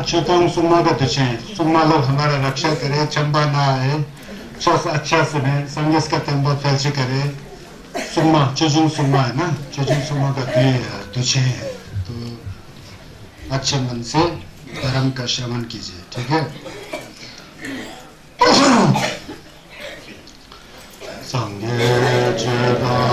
चुतंग सुम्मा का तुझे सुम्मा लोग हमारा रक्षा करे चंबा ना है स्वास्थ्य अच्छा से है संगीत का तंबा फैलसे करे सुम्मा चुजुंग सुम्मा है ना चुजुंग सुम्मा का तुझे तो अच्छे मन से धर्म का श्रवण कीजिए ठीक है संगीत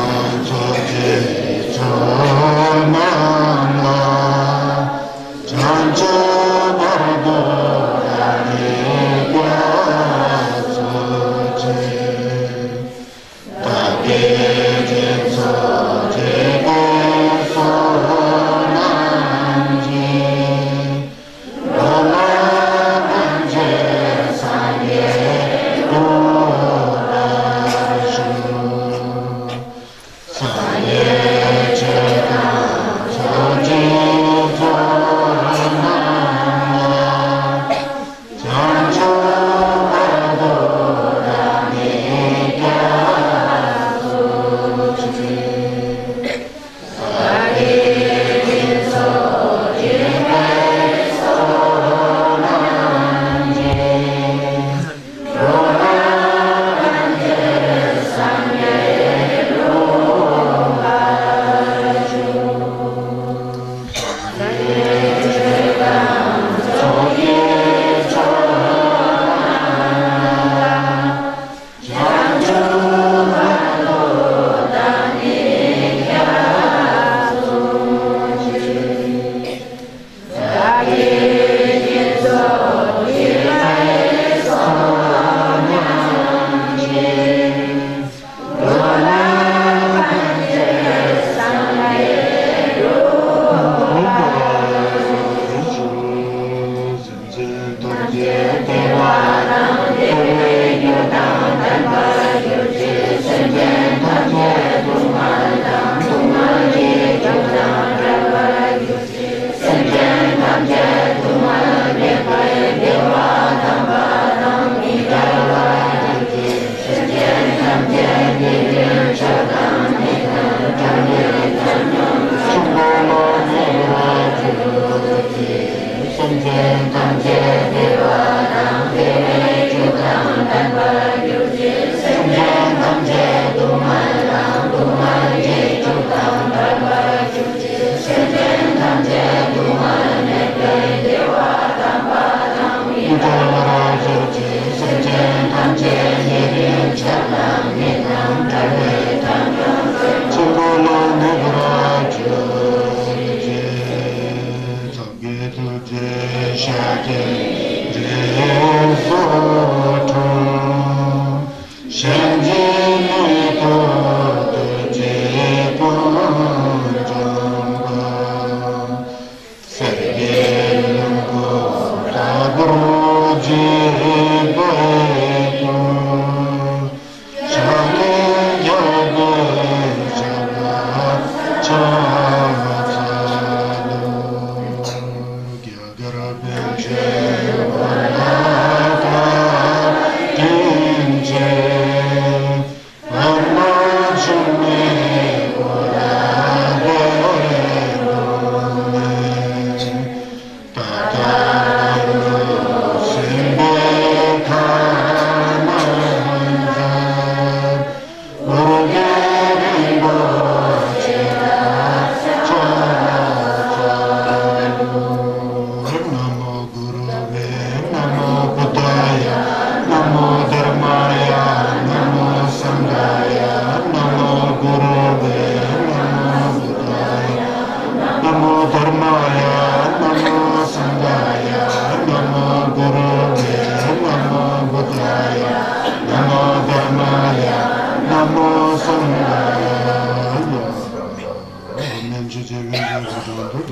Shanje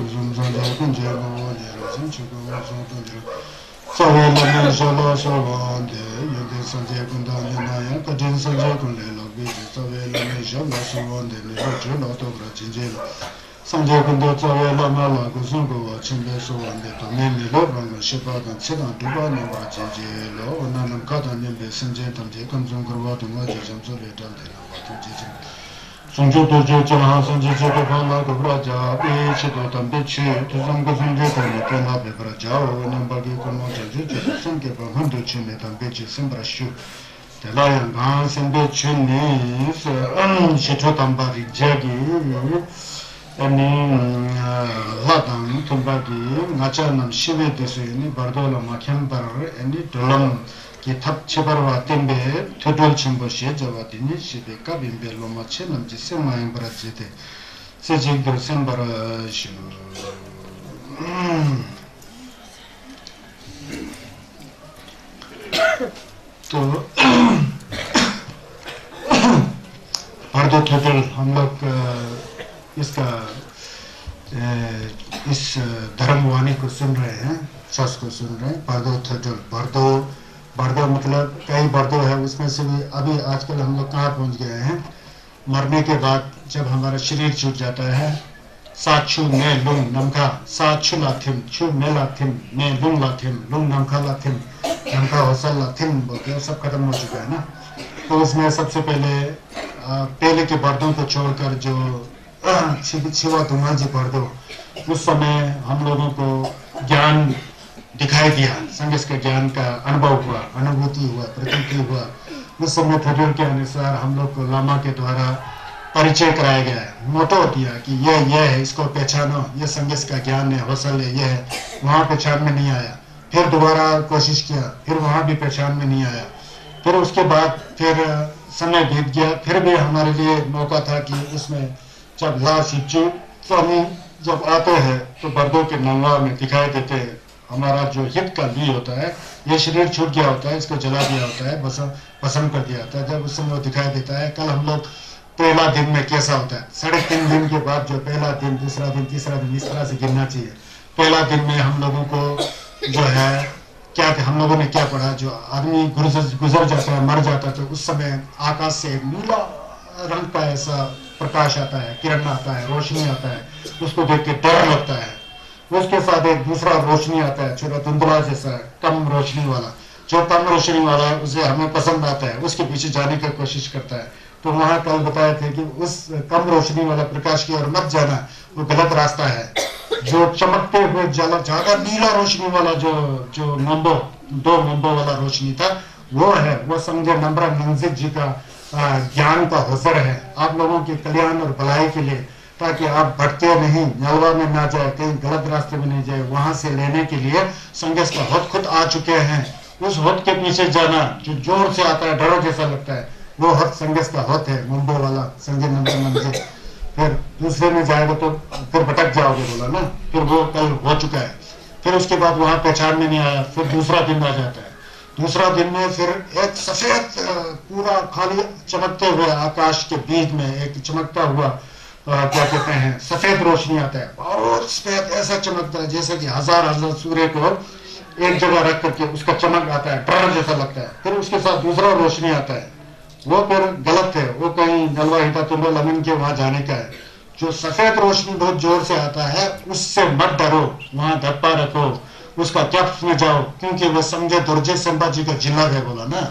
tu zum sanjay kunje go jero sin chuko so to jero sawe lamme jolo so wande yode sanjay kunda na ya kadin sanjay kunde lo bi sawe lamme jolo so wande ne jo lo to gra jinje sanjay kunda sawe lamme la go sun go wa chimbe so wande to ne ne lo ba ma shipa dan chidan duba ne wa jinje lo onanam ka dan ne be sanjay tam je kam jong gro wa to ma je jam so le dal de wa to je संजो तो जो चला संजो जो तो भाला को राजा बेच तो तम बेच तो संग संजो को ने केला पे राजा ओ नंबर के को मजा जो जो संग के पर हम तो छिने तम बेच सिंबरा शु तेलाया गां सिंबे छिने स शितो तम बारी जगी अनि लादम तुम बागी नाचा नम शिवे देसुनी बरदोला माखम पर अनि डोलम कि थप छबरवा तेंबे थोडोल छंबोशे जवादिनी शिबे का बिंबे लोमाचे नमजि से मायं बराजेते से जिग दो सेंबर शु तो बरदो थोडोल हम लोग इसका इस धर्मवाणी को सुन रहे हैं शास्त्र को सुन रहे हैं बरदो थोडोल बर्दो मतलब कई बर्दो है उसमें से भी अभी आजकल हम लोग कहाँ पहुँच गए हैं मरने के बाद जब हमारा शरीर छूट जाता है साचु ने लुंग नमका साचु लाथिम छु ने लाथिम ने लुंग लाथिम लुंग नमका लाथिम नमका होसल लाथिम बोलते हैं सब खत्म हो चुका है ना तो उसमें सबसे पहले के बर्दों को छोड़कर जो छिवा तुम्हारी बर्दो उस समय हम लोगों को ज्ञान दिखाई दिया संगीत के ज्ञान का अनुभव हुआ अनुभूति हुआ प्रतीति हुआ उस समय थोड़े के अनुसार हम लोग को लामा के द्वारा परिचय कराया गया है मोटो दिया कि ये है इसको पहचानो ये संगीत का ज्ञान है हौसल है ये है वहाँ पहचान में नहीं आया फिर दोबारा कोशिश किया फिर वहाँ भी पहचान में नहीं आया फिर उसके बाद फिर समय बीत गया फिर भी हमारे लिए मौका था कि उसमें जब ला शिचू स्वामी जब आते हैं तो बर्दों के नंगा में दिखाई देते हैं हमारा जो हित का भी होता है ये शरीर छूट गया होता है इसको जला दिया होता है भस्म कर दिया होता है जब उस समय वो दिखाई देता है कल हम लोग पहला दिन में कैसा होता है 3.5 दिन के बाद जो पहला दिन दूसरा दिन तीसरा दिन इस तरह से गिनना चाहिए पहला दिन में हम लोगों को जो है क्या हम लोगों ने क्या पढ़ा जो आदमी गुजर जाता है मर जाता है तो उस समय आकाश से नीला रंग का ऐसा प्रकाश आता है किरण आता है रोशनी आता है उसको देख के डर लगता है उसके साथ एक दूसरा रोशनी आता है छोटा धुंधला जैसा कम रोशनी वाला जो कम रोशनी वाला है उसे हमें पसंद आता है उसके पीछे जाने की कोशिश करता है तो वहां कल बताए थे कि उस कम रोशनी वाला प्रकाश की ओर मत जाना वो गलत रास्ता है जो चमकते हुए ज्यादा नीला रोशनी वाला जो दो नंबर वाला रोशनी था वो है वो समझे नंबरा मंजिल जी का ज्ञान का हौसर है आप लोगों के कल्याण और भलाई के लिए ताकि आप भटके नहीं नलवा में ना जाए कहीं गलत रास्ते में नहीं जाए वहां से लेने के लिए संगीत का हद खुद आ चुके हैं उस हद के पीछे जाना जो जोर से आता है डरो जैसा लगता है वो हद संगीत का हद है मुंबई वाला संजय नंबर मंजिल फिर दूसरे में जाएगा तो फिर भटक जाओगे बोला ना फिर वो कल हो चुका है फिर उसके बाद वहां पहचान में नहीं आया फिर दूसरा दिन आ जाता है दूसरा दिन में फिर एक सफेद पूरा खाली चमकते हुए आकाश के बीच में एक चमकता हुआ क्या कहते हैं सफेद रोशनी आता है बहुत सफेद ऐसा चमकता है जैसे कि हजार सूर्य को एक जगह रख करके उसका चमक आता है प्राण जैसा लगता है फिर उसके साथ दूसरा रोशनी आता है वो फिर गलत है वो कहीं नलवा हिता तुंडो लमिन के वहां जाने का है जो सफेद रोशनी बहुत जोर से आता है उससे मत डरो वहां धप्पा रखो उसका डेप्थ में जाओ क्योंकि वो समझे दुर्जय संभाजी का जिला है बोला ना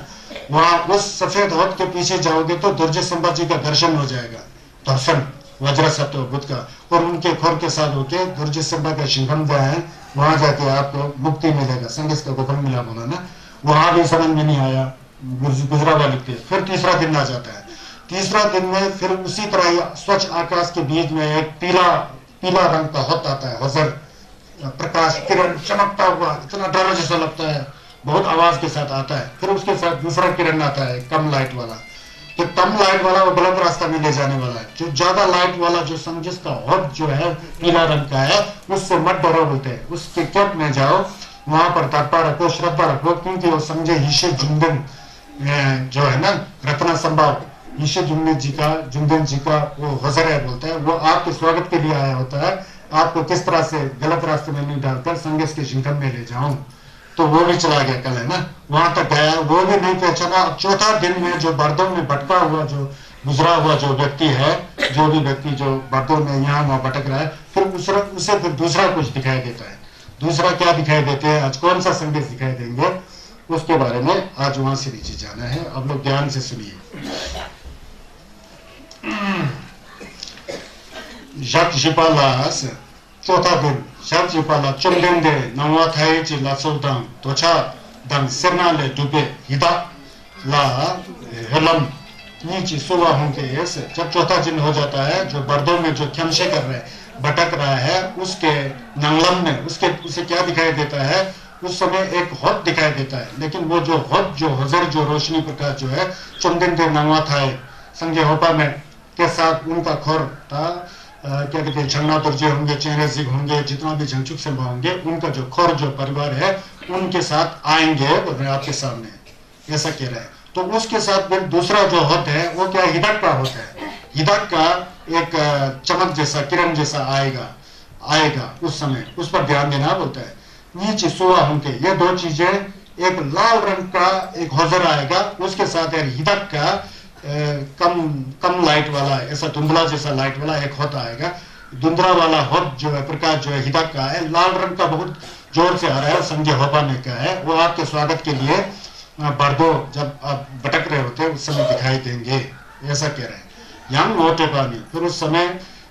वहां उस सफेद हद के पीछे जाओगे तो दुर्जय संभाजी का दर्शन हो जाएगा दर्शन वज्र सत्व बुद्ध का और उनके खोर के साथ होके दुर्जय संभा का शिवम है वहां जाके आपको मुक्ति मिलेगा संगीत का गोपन मिला बोला ना वहां भी समझ में नहीं आया गुजरावा लिखते फिर तीसरा दिन आ जाता है तीसरा दिन में फिर उसी तरह स्वच्छ आकाश के बीच में एक पीला रंग का हद आता है हजर प्रकाश किरण चमकता हुआ इतना डर जैसा लगता है बहुत आवाज के साथ आता है फिर उसके साथ दूसरा किरण आता है कम लाइट वाला तो कम लाइट वाला वो गलत रास्ता में ले जाने वाला है जो ज्यादा लाइट वाला जो संगीत का हद जो है पीला रंग का है उससे मत डरो बोलते हैं उसके कैप में जाओ वहां पर तत्पा रखो श्रद्धा रखो क्योंकि वो समझे ईशे जुम्दन जो है ना रत्ना संभाव ईशे जुम्दन जी का वो हजर है बोलते हैं वो आपके स्वागत के लिए आया होता है आपको किस तरह से गलत रास्ते में नहीं डालकर संगेस के शिंकम में ले जाऊं। तो वो भी चला गया कल, है ना, वहां तक गया, वो भी नहीं पहचाना। चौथा दिन में जो बर्दों में भटका हुआ, जो गुजरा हुआ जो व्यक्ति है, जो भी व्यक्ति जो बर्दों में यहाँ वहां भटक रहा है, फिर उसे फिर दूसरा कुछ दिखाई देता है। दूसरा क्या दिखाई देते हैं, आज कौन सा संदेश दिखाई देंगे, उसके बारे में आज वहां से नीचे जाना है। अब लोग ध्यान से सुनिए। जक जिपालास चौथा दिन जक जिपाला चुमदेंदे नवा थाई ची लासोदांग तोचा दंग सिरना ले डूबे हिदा ला हेलम नीचे सुवा होंगे। ऐसे जब चौथा दिन हो जाता है, जो बर्दों में जो ख्यमशे कर रहे भटक रहा है, उसके नंगलम में उसे क्या दिखाई देता है, उस समय एक हद दिखाई देता है। लेकिन वो जो हद, जो हजर, जो रोशनी प्रकाश जो है चुमदेंदे नवा थाई संगे होपा में के साथ उनका खोर था, क्या कहते हैं, झंगना तुर्जे होंगे, चेहरे जिग होंगे, जितना भी झंझुक से होंगे, उनका जो खोर जो परिवार है उनके साथ आएंगे बोल रहे आपके सामने, ऐसा कह रहे हैं। तो उसके साथ फिर दूसरा जो हद है वो क्या हिदक का होता है। हिदक का एक चमक जैसा, किरण जैसा आएगा उस समय, उस पर ध्यान देना बोलता है। नीचे सुआ होंगे, ये दो चीजें, एक लाल रंग का एक हौजर आएगा, उसके साथ हिदक का कम लाइट वाला, ऐसा धुंधला जैसा लाइट वाला एक हद आएगा। धुंधला वाला हद जो है, प्रकाश जो है हिदक का है, लाल रंग का बहुत जोर से आ रहा है, संजय होपा में का है, वो आपके स्वागत के लिए बर्दो जब आप भटक रहे होते हैं उस समय दिखाई देंगे, ऐसा कह रहे हैं। यंग मोटे पानी फिर उस समय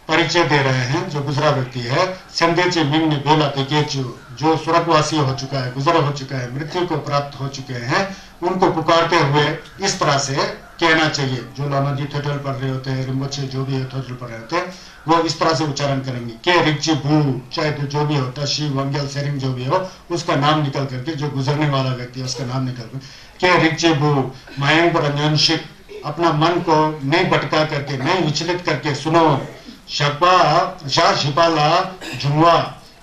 परिचय दे रहे हैं जो गुजरा व्यक्ति है। संदेचे मिंग ने बोला तेकेचु, जो स्वर्गवासी हो चुका है, गुजर हो चुका है, मृत्यु को प्राप्त हो चुके हैं, उनको पुकारते हुए इस तरह से कहना चाहिए। जो लामा जी थोटल पढ़ रहे होते हैं, रिम्बोचे जो भी थोटल पढ़ रहे होते हैं, वो इस तरह से उच्चारण करेंगे के रिक्ची भू, चाहे तो जो भी होता, शिव वंगल सेरिंग जो भी हो, उसका नाम निकल करके, जो गुजरने वाला व्यक्ति है उसका नाम निकल कर के रिक्ची भू मयंक रंजनशिक, अपना मन को नहीं भटका करके, नहीं विचलित करके सुनो। शपा शाह शिपाला जुआ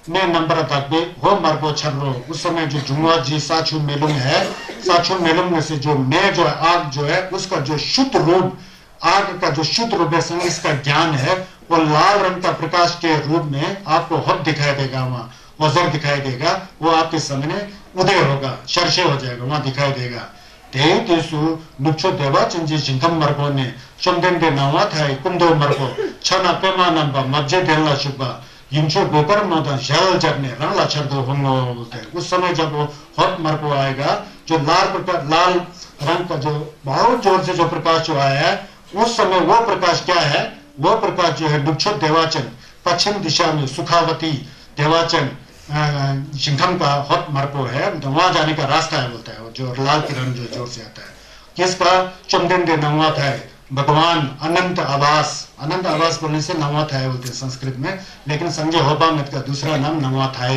ने नंबर तक भी हो मरबो छर्रो। उस समय जो जुआ जी साचू मेलुम है, साचू मेलुम में से जो मैं जो आग जो है, उसका जो शुद्ध रूप, आग का जो शुद्ध रूप है, इसका ज्ञान है, वो लाल रंग का प्रकाश के रूप में आपको हद दिखाई देगा, वहां वजर दिखाई देगा, वो आपके सामने उदय होगा, शर्षे हो जाएगा, वहां दिखाई देगा। तेसु नुक्षो देवा चंजी जिंकम मरबो ने चंदेंदे नवा था कुंदो मरबो छना पेमा नंबा मज्जे देला शुबा यिंचो गोकर मोदा जल जरने रंगला छर्दो होंगो बोलते हैं। उस समय जब वो हद मरबो आएगा, जो लाल रंग का जो बहुत जोर से जो प्रकाश जो आया है, उस समय वो प्रकाश क्या है, वो प्रकाश जो है नुक्षो देवाचन, पश्चिम दिशा में सुखावती देवाचन जिंकम का हद मरबो है, वहां जाने का रास्ता है बोलता है, जो लाल किरण जो जोर से आता है। किसका चंदेंदे नवा था, भगवान अनंत आवास, अनंत आवास बोलने से नवा था बोलते हैं संस्कृत में, लेकिन संजय होपा में का दूसरा नाम नवा था।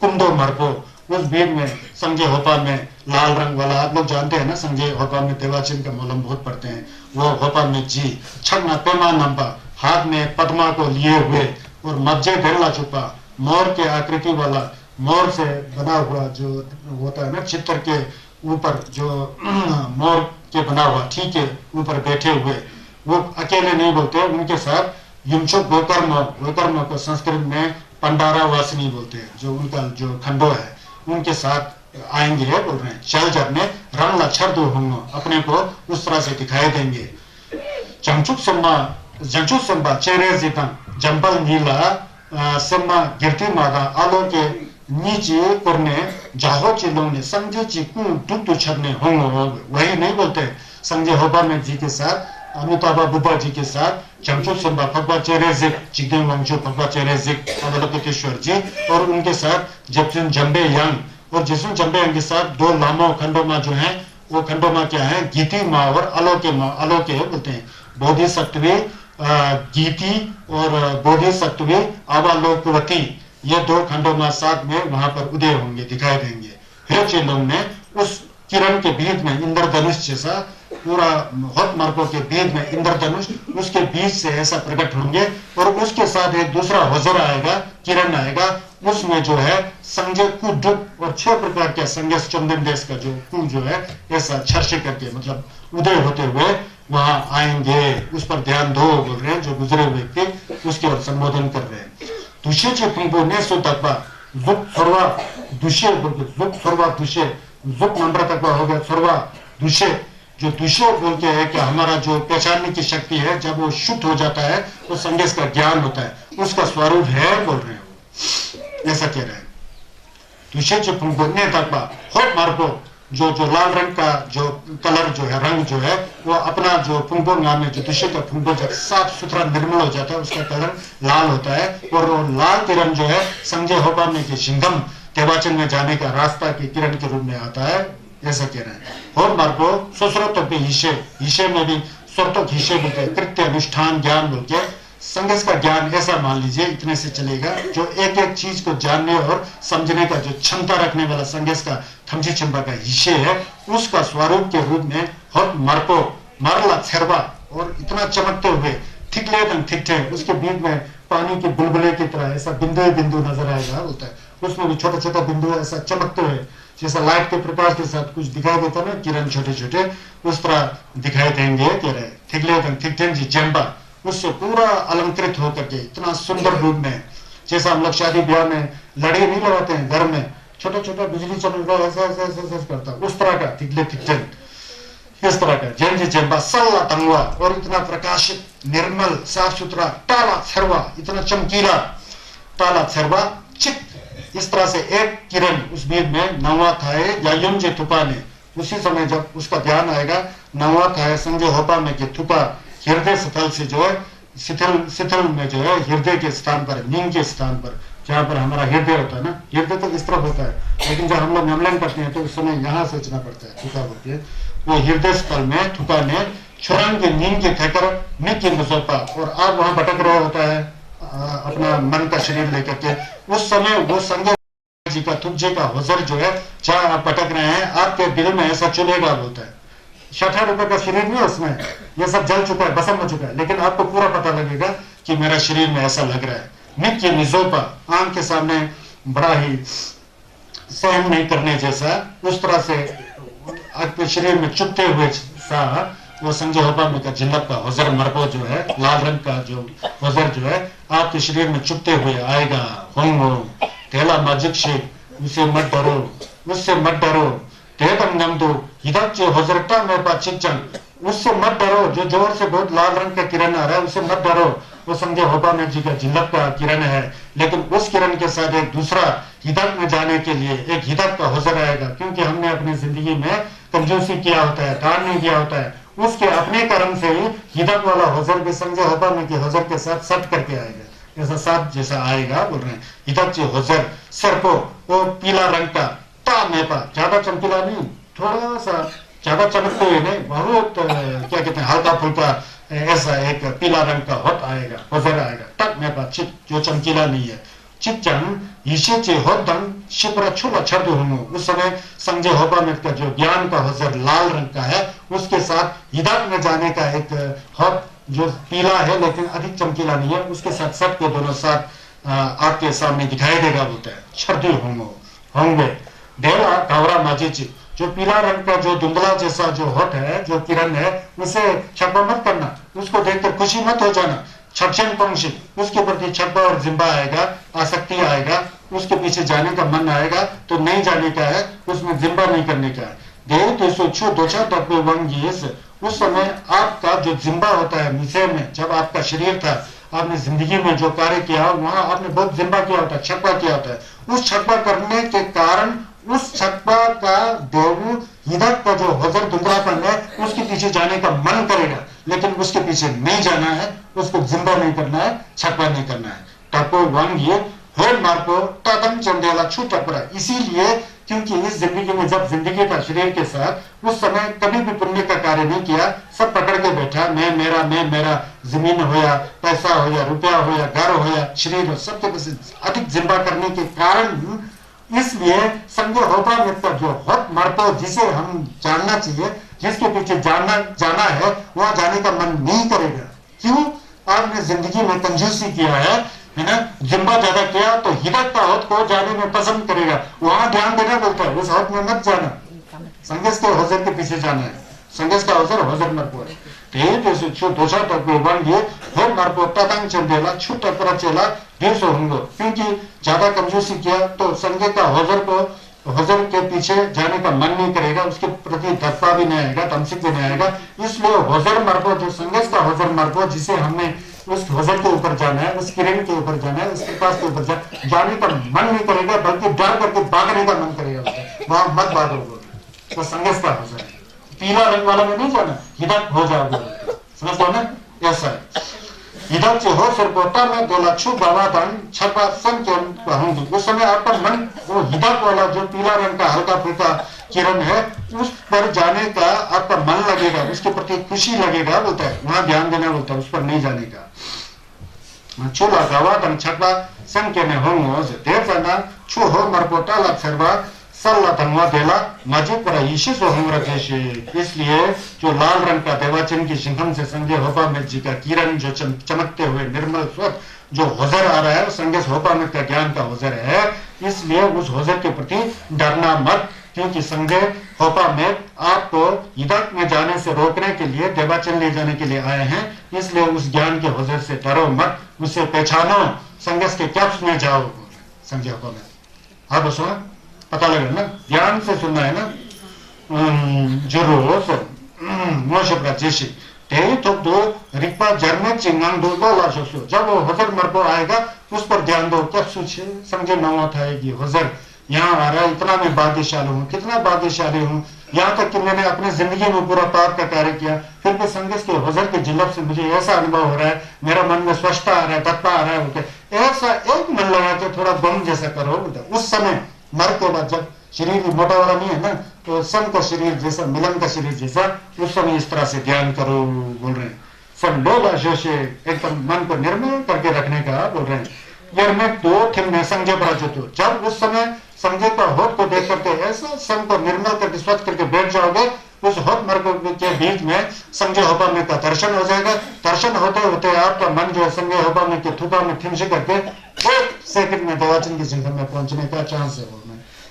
कुंदो मरपो, उस बीच में संजय होपा में लाल रंग वाला, आप लोग जानते हैं ना, संजय होपा में देवाचन का मौलम बहुत पढ़ते हैं, वो होपा में जी छन्ना पेमा नंबा, हाथ में पद्मा को लिए हुए, और मज्जे देला चुपा, मोर के आकृति वाला, मोर से बना हुआ जो होता है ना चित्र के ऊपर, जो मोर के बना हुआ ठीक है ऊपर बैठे हुए, वो अकेले नहीं बोलते, उनके साथ युमचो गोकर्म, गोकर्म को संस्कृत में पंडारा वासिनी बोलते हैं, जो उनका जो खंडो है, उनके साथ आएंगे बोल रहे हैं। चल जरने रंग लक्षर दो होंगे, अपने को उस तरह से दिखाई देंगे। जंचुक संबा चेहरे जीतन जंपल नीला सम्मा गिरती मादा आलो के नीचे करने जाहो चिलों ने संजय जी को दुख छरने होंगे, वही नहीं बोलते। संजय होबा में जी के साथ, अमिताभ बुब्बा जी के साथ जंचुक संबा भगवा चेहरे जिक चिकदेव वंशो भगवा चेहरे जिक अवलोकितेश्वर जी, और उनके साथ जपचुन जम्बे यंग, और जिसुन जम्बे यंग के साथ दो लामो खंडोमा जो है, वो खंडोमा क्या है, गीति माँ और अलोके माँ, अलोके बोलते हैं, बोधिसत्वी गीति और बोधिसत्वी अवलोकवती, ये दो खंडों में साथ में वहां पर उदय होंगे, दिखाई देंगे। हे चेलों ने उस किरण के बीच में इंद्रधनुष जैसा, पूरा हद मार्गों के बीच में इंद्रधनुष, उसके बीच से ऐसा प्रकट होंगे, और उसके साथ एक दूसरा वज्र आएगा, किरण आएगा, उसमें जो है संजय कुडुक और 6 प्रकार के संजय चंदन देश का जो कु जो है ऐसा छर्षे करके, मतलब उदय होते हुए वहां आएंगे। उस पर ध्यान दो बोल रहे हैं जो गुजरे व्यक्ति, उसके और संबोधन कर रहे हैं। 두시지 풍부 내수 닦바 juk sorwa dushe बोल के juk sorwa dushe juk number तक हो गया sorwa dushe जो दुष्य बोल के है कि हमारा जो पहचानने की शक्ति है जब वो शुद्ध हो जाता है तो संदेश का ज्ञान होता है उसका स्वरूप है बोल रहे हो ऐसा कह रहे हैं दुष्य जो बोलने तक होट मार्को जो जो लाल रंग का जो कलर जो है रंग जो है वो अपना जो फुंगो नाम में जो दुष्य का फुंगो जब साफ सुथरा निर्मल हो जाता है उसका कलर लाल होता है और वो लाल किरण जो है संजय होगा में कि सिंगम देवाचन में जाने का रास्ता की किरण के रूप में आता है ऐसा कह रहे हैं और मार्गो ससुरत्व पे हिस्से में भी स्वतः हिस्से बोलते हैं कृत्य अनुष्ठान ज्ञान बोल के संदेश का ज्ञान ऐसा मान लीजिए इतने से चलेगा जो एक एक चीज को जानने और समझने का जो क्षमता रखने वाला संदेश का थमची चंबा का हिस्से है उसका स्वरूप के रूप में हर मार्को मारला छेरवा और इतना चमकते हुए थिकले थिकते उसके बीच में पानी के बुलबुले की तरह ऐसा बिंदु बिंदु नजर आएगा बोलता है उसमें भी छोटा छोटा बिंदु ऐसा चमकते हुए जैसा लाइट के प्रकाश के साथ कुछ दिखाई देता ना किरण छोटे छोटे उस तरह दिखाई देंगे कह रहे थिकले थिकते जी जम्बा उससे पूरा अलंकृत होकर के इतना सुंदर रूप में जैसा हम लोग शादी ब्याह में लड़ी नहीं लगाते हैं घर में छोटा छोटा बिजली चमक रहा ऐसा ऐसा ऐसा करता उस तरह का थिकले थिकचन इस तरह का जैन जम्बा सल्ला तंगवा और इतना प्रकाशित निर्मल साफ सुथरा ताला छरवा इतना चमकीला ताला छरवा चित इस तरह से एक किरण उस बीच में नवा थाए या युंजे थुपा ने उसी समय जब उसका ध्यान आएगा नवा थाए संजय होपा में के थुपा हृदय स्थल से जो है शिथिल में जो है हृदय के स्थान पर नींद के स्थान पर जहाँ पर हमारा हृदय होता है ना हृदय तो इस तरफ होता है लेकिन जब हम लोग नमलन करते हैं तो उस समय यहाँ सोचना पड़ता है थुका बोलते हैं वो हृदय स्थल में थुका ने छुरान के नींद के थकर नित्य मुसोपा और आप वहां भटक रहा होता है अपना मन का शरीर लेकर के उस समय वो संजय जी का तुझे का हुजर जो है जहाँ आप भटक रहे हैं आपके दिल में ऐसा चुनेगा बोलता है 60 रुपए का शरीर नहीं उसमें ये सब जल चुका है बसम हो चुका है लेकिन आपको पूरा पता लगेगा कि मेरा शरीर में ऐसा लग रहा है नित्य निजोपा आंख के सामने बड़ा ही सहन नहीं करने जैसा उस तरह से आपके शरीर में चुपते हुए सा वो संजय होपा में का जिल्लत का हुजर मरबो जो है लाल रंग का जो हुजर जो है आपके शरीर में चुपते हुए आएगा होंगो तेला माजिक शेख उसे मत डरो उससे मत डरो तेतम नमदो हिदक जो हुजरता में पाचिचन उससे मत डरो जो जोर से बहुत लाल रंग का किरण आ रहा है उससे मत डरो वो संजय होपा में जी का जिल्लत का किरण है लेकिन उस किरण के साथ एक दूसरा हिदक में जाने के लिए एक हिदक का हुजर आएगा क्योंकि हमने अपनी जिंदगी में कंजूसी किया होता है दान नहीं किया होता है उसके अपने कर्म से ही हिदक वाला हुजर भी संजय होपा में के हुजर के साथ सट करके आएगा ऐसा साथ जैसा आएगा बोल रहे हैं हिदक जो हुजर सर को वो पीला रंग का ता मेपा ज्यादा चमकीला नहीं थोड़ा सा ज्यादा चमकते हुए नहीं बहुत क्या कहते हैं हल्का फुल्का ऐसा एक पीला रंग का हट आएगा हुजर आएगा तक मेपा चित जो चमकीला नहीं है चिच्चन ईशे चे होदम शिप्रा छुला छर्दु हुनु उस समय संजय होपा में का जो ज्ञान का हुजर लाल रंग का है उसके साथ हिदायत में जाने का एक हट जो पीला है लेकिन अधिक चमकीला नहीं है उसके साथ सबके दोनों साथ आपके सामने दिखाई देगा बोलते हैं छर्दु हुनु होंगे देवा कावरा माजिची जो पीला रंग का जो धुंधला जैसा जो हट है जो किरण है उसे छप्पा मत करना उसको देखकर खुशी मत हो जाना छक्षण पंक्षी उसके प्रति छप्पा और जिम्बा आएगा आसक्ति आएगा उसके पीछे जाने का मन आएगा तो नहीं जाने का है उसमें जिम्बा नहीं करने का है देव तो सोचो दो चार तक उस समय आपका जो जिम्बा होता है विषय में जब आपका शरीर था आपने जिंदगी में जो कार्य किया वहां आपने बहुत जिम्बा किया होता है छप्पा किया होता है उस छप्पा करने के कारण उस छप्पा का देवू हिदक का जो हजर धुंधलापन है उसके पीछे जाने का मन करेगा लेकिन उसके पीछे नहीं जाना है उसको जिंदा नहीं करना है छप्पा नहीं करना है टपो वंग ये होल मार्को तदम चंदेला छूट पड़ा इसीलिए क्योंकि इस जिंदगी में जब जिंदगी का शरीर के साथ उस समय कभी भी पुण्य का कार्य नहीं किया सब पकड़ के बैठा मैं मेरा जमीन हो या पैसा हो या रुपया हो या घर हो या शरीर हो सबके पीछे अधिक जिम्बा करने के कारण इसलिए संजय होपा मित्र जो हट मरतो जिसे हम जानना चाहिए जिसके पीछे जाना है वहां जाने का मन नहीं करेगा क्यों आपने जिंदगी में कंजूसी किया है ना जिम्बा ज्यादा किया तो हिदक का हद को जाने में पसंद करेगा वहां ध्यान देना बोलता है उस हद में मत जाना संगस के हजर के पीछे जाना है संगस का हजर मरपो है दोषा तक बन गए हो मरपो ततंग चंदेला छूट पर चला 150 होंगे, क्योंकि ज्यादा कंजूसी किया तो संजय का होजर के पीछे जाने का मन नहीं करेगा, उसके प्रति धक्का भी नहीं आएगा, तमसिक भी नहीं आएगा। इसलिए होजर मरबो जो संगस का होजर मरबो, जिसे हमने उस होजर के ऊपर जाना है, उस किरण के ऊपर जाना है, उस प्रकाश के ऊपर जाने का मन नहीं करेगा, बल्कि डर करके भागने का मन करेगा, वहां मत भागोगे, तो संगस का होजर है। पीला रंग वाला में नहीं जाना, हिदक हो जाओगे, समझ लो ना, ऐसा है। हिदक जो हो सरपोटा में दोलाक्षु बाबादान छपा सन के होंगे, उस समय आपका मन वो हिदक वाला जो पीला रंग का हल्का फुल्का किरण है, उस पर जाने का आपका मन लगेगा, उसके प्रति खुशी लगेगा, बोलता है वहां ध्यान देना, बोलता है उस पर नहीं जाने का। चूला गवादन छपा सन के होंगे देव जाना छू हो मरपोटा लक्षरवा सल्ला धनवा देला मजिद पर ईशी सो हमरा देशे। इसलिए जो लाल रंग का देवाचन की सिंहम से संजय होपामित जी का किरण जो चमकते हुए निर्मल स्वच्छ जो होजर आ रहा है, संजय होपामित का ज्ञान का होजर है, इसलिए उस होजर के प्रति डरना मत, क्योंकि संजय होपामित आपको हिदक में जाने से रोकने के लिए, देवाचन ले जाने के लिए आए हैं, इसलिए उस ज्ञान के होजर से डरो मत, उससे पहचानो, संघर्ष के कैप्स में जाओ, संजय होपामित। आप सुना, पता लगे ना, ध्यान से सुनना है ना। जरूर मोशे प्राचीशी तेरी तो दो रिक्पा जर्मे चिंगांग दो लाशो, जब वो होजर मरबो आएगा उस पर ध्यान दो, क्या सोचे समझे नवा था कि होजर यहाँ आ रहा है, इतना मैं भाग्यशाली हूँ, कितना भाग्यशाली हूँ, यहाँ तक कि मैंने अपने जिंदगी में पूरा पाप का कार्य किया, फिर भी संघर्ष के होजर के जिलब से मुझे ऐसा अनुभव हो रहा है, मेरा मन में स्वच्छता आ रहा है, तत्ता आ रहा है, बोलते ऐसा एक मन लगा के थोड़ा बम जैसा करो, बोलते उस समय मर के बाद जब शरीर मोटा वाला नहीं है ना, तो सन का शरीर जैसा, मिलन का शरीर जैसा, उस समय इस तरह से ध्यान करो, बोल रहे हैं। सब डोला जोशे एकदम मन को निर्मल करके रखने का बोल रहे हैं। यार मैं दो थिम में संजय बड़ा जो तो जब उस समय संजय का होठ को देख करके ऐसा सन को निर्मल करके स्वच्छ करके बैठ जाओगे, उस होठ मर्ग के बीच में संजय होपा में का दर्शन हो जाएगा। दर्शन होते होते आपका मन जो है संजय होपा में के थुपा में थिमसे करके 1 सेकंड में देवाचन की संख्या में पहुंचने का चांस है,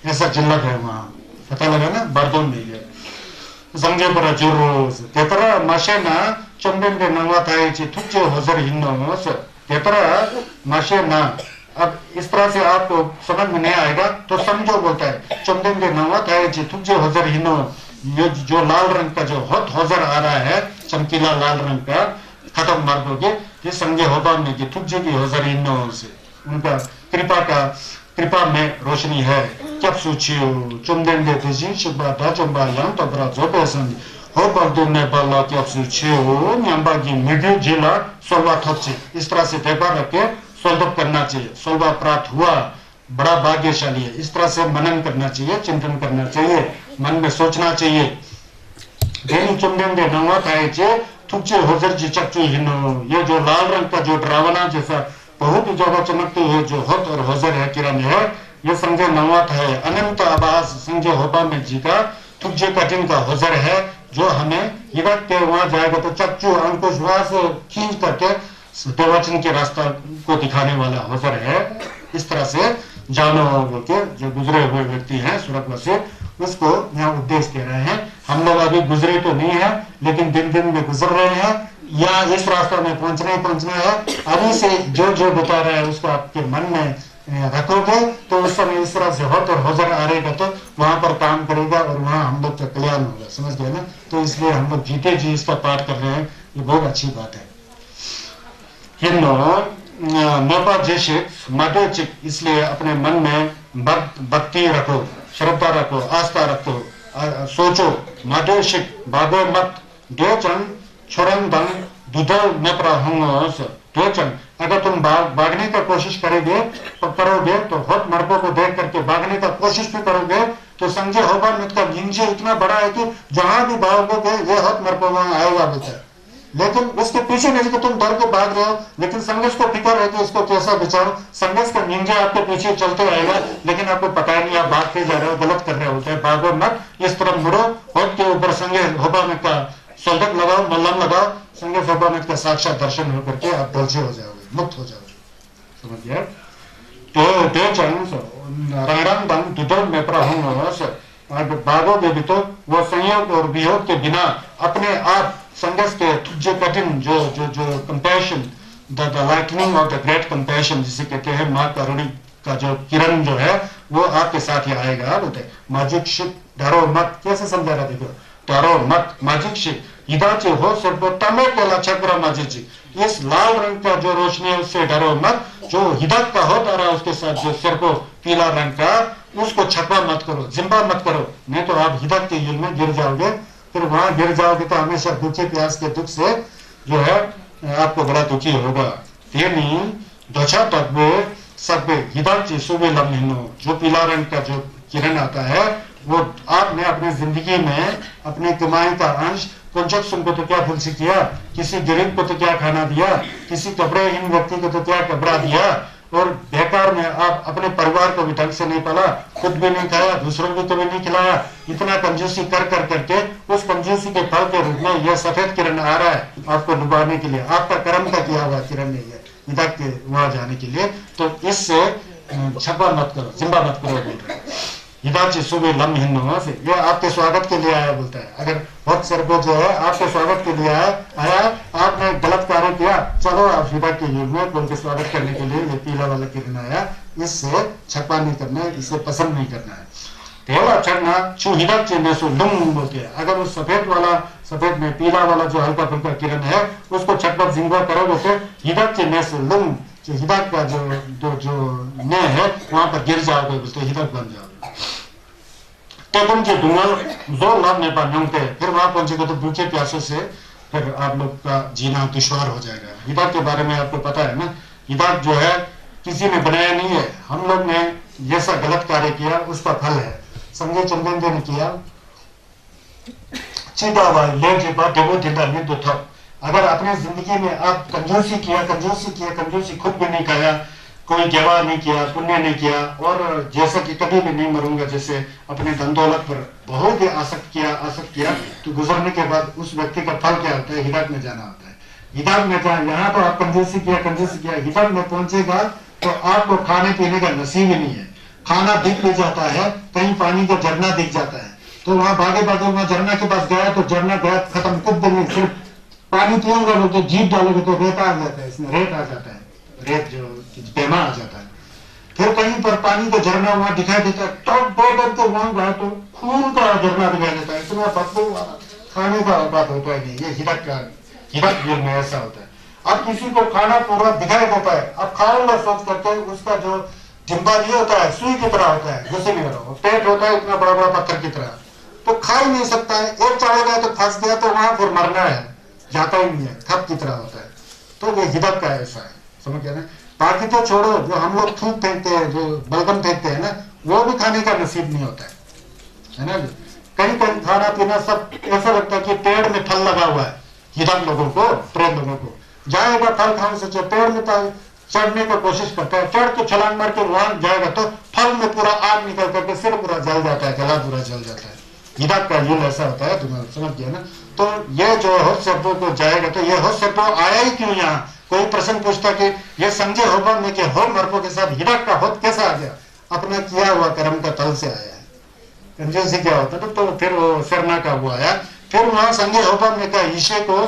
ऐसा चिल्लक है वहां, पता लगा ना, बारदोन में है संजय पर जुरोस तेतरा माशेना चंदन के नंगा थाए ची थुच्चे होजर हिन्नोस तेतरा माशेना। अब इस तरह से आपको समझ में नहीं आएगा तो समझो, बोलता है चंदन के नंगा थाए ची थुच्चे होजर हिन्नो, ये जो लाल रंग का जो हॉट होजर आ रहा है, चमकीला लाल रंग का, खत्म मार दोगे ये संजय होबा में कि थुच्चे की होजर हिन्नो से उनका कृपा में रोशनी है। क्या सोचियो चुमदेन दे तेजी शुभा दा चुम्बा yang तो बरा जोबे सन हो बर्दो ने बाला क्या सोचियो न्याम्बा की मिडियो जिला सोलवा थोची, इस तरह से पेपर रख के सोल्व करना चाहिए। सोलवा प्राप्त हुआ बड़ा भाग्यशाली है, इस तरह से मनन करना चाहिए, चिंतन करना चाहिए, मन में सोचना चाहिए। देनी चुमदेन दे नंगा थाए चे थुच्चे होजर जी चक्चू हिनो, ये जो लाल रंग का जो ड्रावना जैसा बहुत ही ज्यादा चमकते हुए जो होत और होजर है, किरण है, ये संजय नवात है, अनंत आवास संजय होपा में जी का तुझे कठिन का होजर है, जो हमें हिरक के वहां जाएगा तो चक्चू अंकुश वहां से खींच करके देवाचन के रास्ता को दिखाने वाला होजर है। इस तरह से जानो के जो गुजरे हुए व्यक्ति हैं स्वर्गवासी, उसको यहाँ उपदेश दे रहे हैं। हम लोग अभी गुजरे तो नहीं है, लेकिन दिन दिन में गुजर रहे हैं, या इस रास्ते में पहुंचना है। अभी से जो जो बता रहा है उसको आपके मन में रखोगे तो उस समय इस तरह से होत और होजर आ रहेगा तो वहां पर काम करेगा और वहां हम लोग का कल्याण होगा, समझ गए ना। तो इसलिए हम लोग जीते जी इसका पाठ कर रहे हैं, ये बहुत अच्छी बात है। नेपा जैसे माधोचिक, इसलिए अपने मन में भक्ति रखो, श्रद्धा रखो, आस्था रखो, सोचो। माधोशिक बागो मत दोचन छोरन दंग दुधल नपरा होंगे दोचन। अगर तुम भागने का कोशिश करोगे तो होत मर्बों को देख करके भागने का कोशिश भी करोगे तो संजय होगा मत का गिंजे इतना बड़ा है कि जहां भी भागोगे ये होत मर्बों वहां आएगा बेटा। लेकिन उसके पीछे नहीं कि तुम डर के भाग रहे हो, लेकिन संघर्ष को फिक्र है कि इसको कैसा बचाओ। संघर्ष का निंजा आपके पीछे चलते रहेगा, लेकिन आपको पता ही नहीं आप भागते जा रहे हो, गलत कर रहे होते हैं। भागो मत, इस तरफ मुड़ो, होत के ऊपर संजय होगा मत का सोल्डक लगाओ, मल्लम लगाओ, संजय होगा मत का साक्षात दर्शन होकर के आप बलचे हो जाओगे, मुक्त हो जाओगे, समझ गया। भागोगे भी तो वो संयोग और वियोग के बिना अपने आप संघर्ष के जो कठिन जो compassion the lightning of the great compassion, जिसे कहते हैं माँ करुणी का जो किरण जो है वो आपके साथ ही आएगा बोलते हैं। मैजिक शिप डरो मत, कैसे समझा रहा देखो, डरो मत मैजिक शिप हिदाचे हो सर्वो तमे कोला चक्र मैजिक, इस लाल रंग का जो रोशनी है उससे डरो मत, जो हिदात का होता रहा उसके साथ जो सिर को पीला रंग का, उसको छपा मत करो, जिम्बा मत करो, नहीं तो आप हिदात के युग में गिर जाओगे। फिर वहां गिर जाओगे तो हमेशा दुखी प्यास के दुख से जो है आपको बड़ा दुखी होगा। तेनी दशा तक सब हिदाची सुबह लम्हिनो, जो पीला रंग का जो किरण आता है वो आपने अपनी जिंदगी में अपनी कमाई का अंश कुंजक को तो क्या फुल से किया, किसी गरीब को तो क्या खाना दिया, किसी कपड़ेहीन व्यक्ति को तो क्या कपड़ा दिया, और बेकार में आप अपने परिवार को भी ढंग से नहीं पाला, खुद भी नहीं खाया, दूसरों को भी नहीं खिलाया, इतना कंजूसी कर कर करके उस कंजूसी के फल के रूप में यह सफेद किरण आ रहा है आपको डुबाने के लिए, आपका कर्म का किया हुआ किरण नहीं है हिदायत के वहां जाने के लिए। तो इससे छपा मत करो, जिम्बा मत करो बोल रहे हैं। हिदाची सुबह लम्हिनो से ये आपके स्वागत के लिए आया बोलता है। अगर बहुत सर को जो है आपके स्वागत के लिए आया, आपने गलत कार्य किया, चलो आप हिदायत के युग में उनके स्वागत करने के लिए ये पीला वाला किरण आया, इससे छपा नहीं करना है, इसे पसंद नहीं करना है। तेला चढ़ना छू हिदायत चिन्ह सो लुम बोलते हैं। अगर उस सफेद वाला, सफेद में पीला वाला जो हल्का फुल्का किरण है उसको छटपट जिंगा करोगे तो हिदायत चिन्ह से लुम, हिदायत का जो ने है वहां पर गिर जाओगे, बोलते हिदायत बन जाओगे। तब जो डूंगल जो लाभ नहीं पाते, फिर वहां पहुंचेगा तो भूखे प्यासों से फिर आप लोग का जीना दुश्वार हो जाएगा। हिदायत के बारे में आपको पता है ना, हिदायत जो है किसी ने बनाया नहीं है, हम लोग ने जैसा गलत कार्य किया उसका फल है। संजय चंदन ने किया अगर अपने जिंदगी में आप कंजूसी खुद भी नहीं खाया, कोई व्यवहार नहीं किया, पुण्य नहीं किया, और जैसा कि कभी भी नहीं मरूंगा जैसे अपने धन दौलत पर बहुत ही आसक्त किया, तो गुजरने के बाद उस व्यक्ति का फल क्या होता है, हिदायत में जाना होता है। हिदायत में जाना, यहाँ तो आप कंजूसी किया, हिदायत में पहुंचेगा तो आपको खाने पीने का नसीब ही नहीं है, खाना दिख भी जाता है, कहीं पानी का झरना दिख जाता है, तो वहां भागे वहां झरना के पास गया तो झरना गया खत्म, कुछ भी नहीं, सिर्फ पानी पियोगे तो जीप डालोगे तो रेत आ जाता है, इसमें रेत आ जाता है, रेत जो बेमा आ जाता है। फिर कहीं पर पानी का झरना वहां दिखाई देता है, तब दो के वहां गया तो खून का झरना दिखाई देता है, इतना बदबू खाने का बात होता है नहीं। ये हिदायत युग में ऐसा होता है। अब किसी को खाना पूरा दिखाई देता है, अब खाऊंगा सोच करके उसका जो जिम्बा ये होता है सुई की तरह होता है, जैसे भी करो, पेट होता है इतना बड़ा बड़ा पत्थर की तरह, तो खा ही नहीं सकता है, एक चढ़ा गया तो फंस गया तो वहां फिर मरना है, जाता ही नहीं है, खप की तरह होता है। तो ये हिदायत का ऐसा है, समझ गया ना। बाकी तो छोड़ो, जो हम लोग थूक फेंकते हैं, जो बलगम फेंकते हैं ना, वो भी खाने का नसीब नहीं होता है ना। कहीं कहीं खाना पीना सब ऐसा लगता है कि पेड़ में फल लगा हुआ है, हिदायत लोगों को, प्रेम लोगों को जाएगा फल खाने से, पेड़ में चढ़ने की कोशिश करता है, चढ़ के छलांग मार के वहां जाएगा तो फल में पूरा आग निकल करके सिर पूरा जल जाता है, गला पूरा जल जाता है। हिदायत का युग ऐसा होता है, तुम्हें समझ गया ना। तो ये जो होश सर्पो को जाएगा तो ये होश सर्पो आया ही क्यों यहाँ, कोई प्रश्न पूछता कि ये संजय होगा में के हो मर्पो के साथ हिदायत का होत कैसा आ गया, अपना किया हुआ कर्म का तल से आया है। कंजूसी क्या होता है तो फिर वो सरना का हुआ आया, फिर वहां संजय होगा में का ईशे को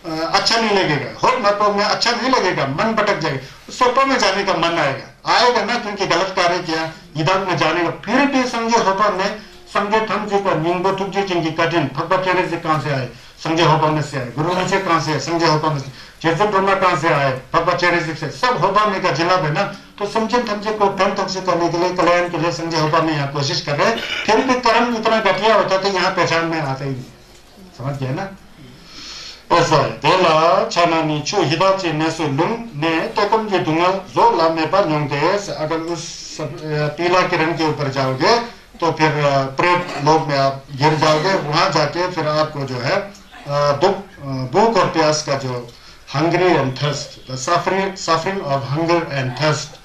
अच्छा नहीं लगेगा, होत मर्पो में अच्छा नहीं लगेगा, मन भटक जाएगा, सर्पो में जाने का मन आएगा ना, क्योंकि गलत कार्य किया, हिदायत में जाने का। फिर भी संजय होगा में संजय थम जी का निंगो तुक जी जिनकी कठिन फकबचेरे से कहां से आए, संजय होपा में से आए, गुरु में से कहां से, संजय होपा में से, जैसे ब्रह्मा कहां से आए, फकबचेरे से, सब होपा में का जिला है ना। तो संजय थमजे को धन तक से करने के लिए, कल्याण के लिए संजय होपा में यहाँ कोशिश कर रहे हैं, फिर भी कर्म इतना घटिया होता तो यहाँ पहचान में आता ही नहीं, समझ गया ना। ऐसा है तेला छानानी छू हिदाची नेसु लुंग ने तकम जे दूंगा जो लामे पर न्योंगे। अगर उस पीला किरण के ऊपर जाओगे तो फिर प्रेत लोक में आप गिर जाओगे, वहां जाके फिर आपको जो है भूख और प्यास का जो hungry and thirst, suffering of hunger and thirst,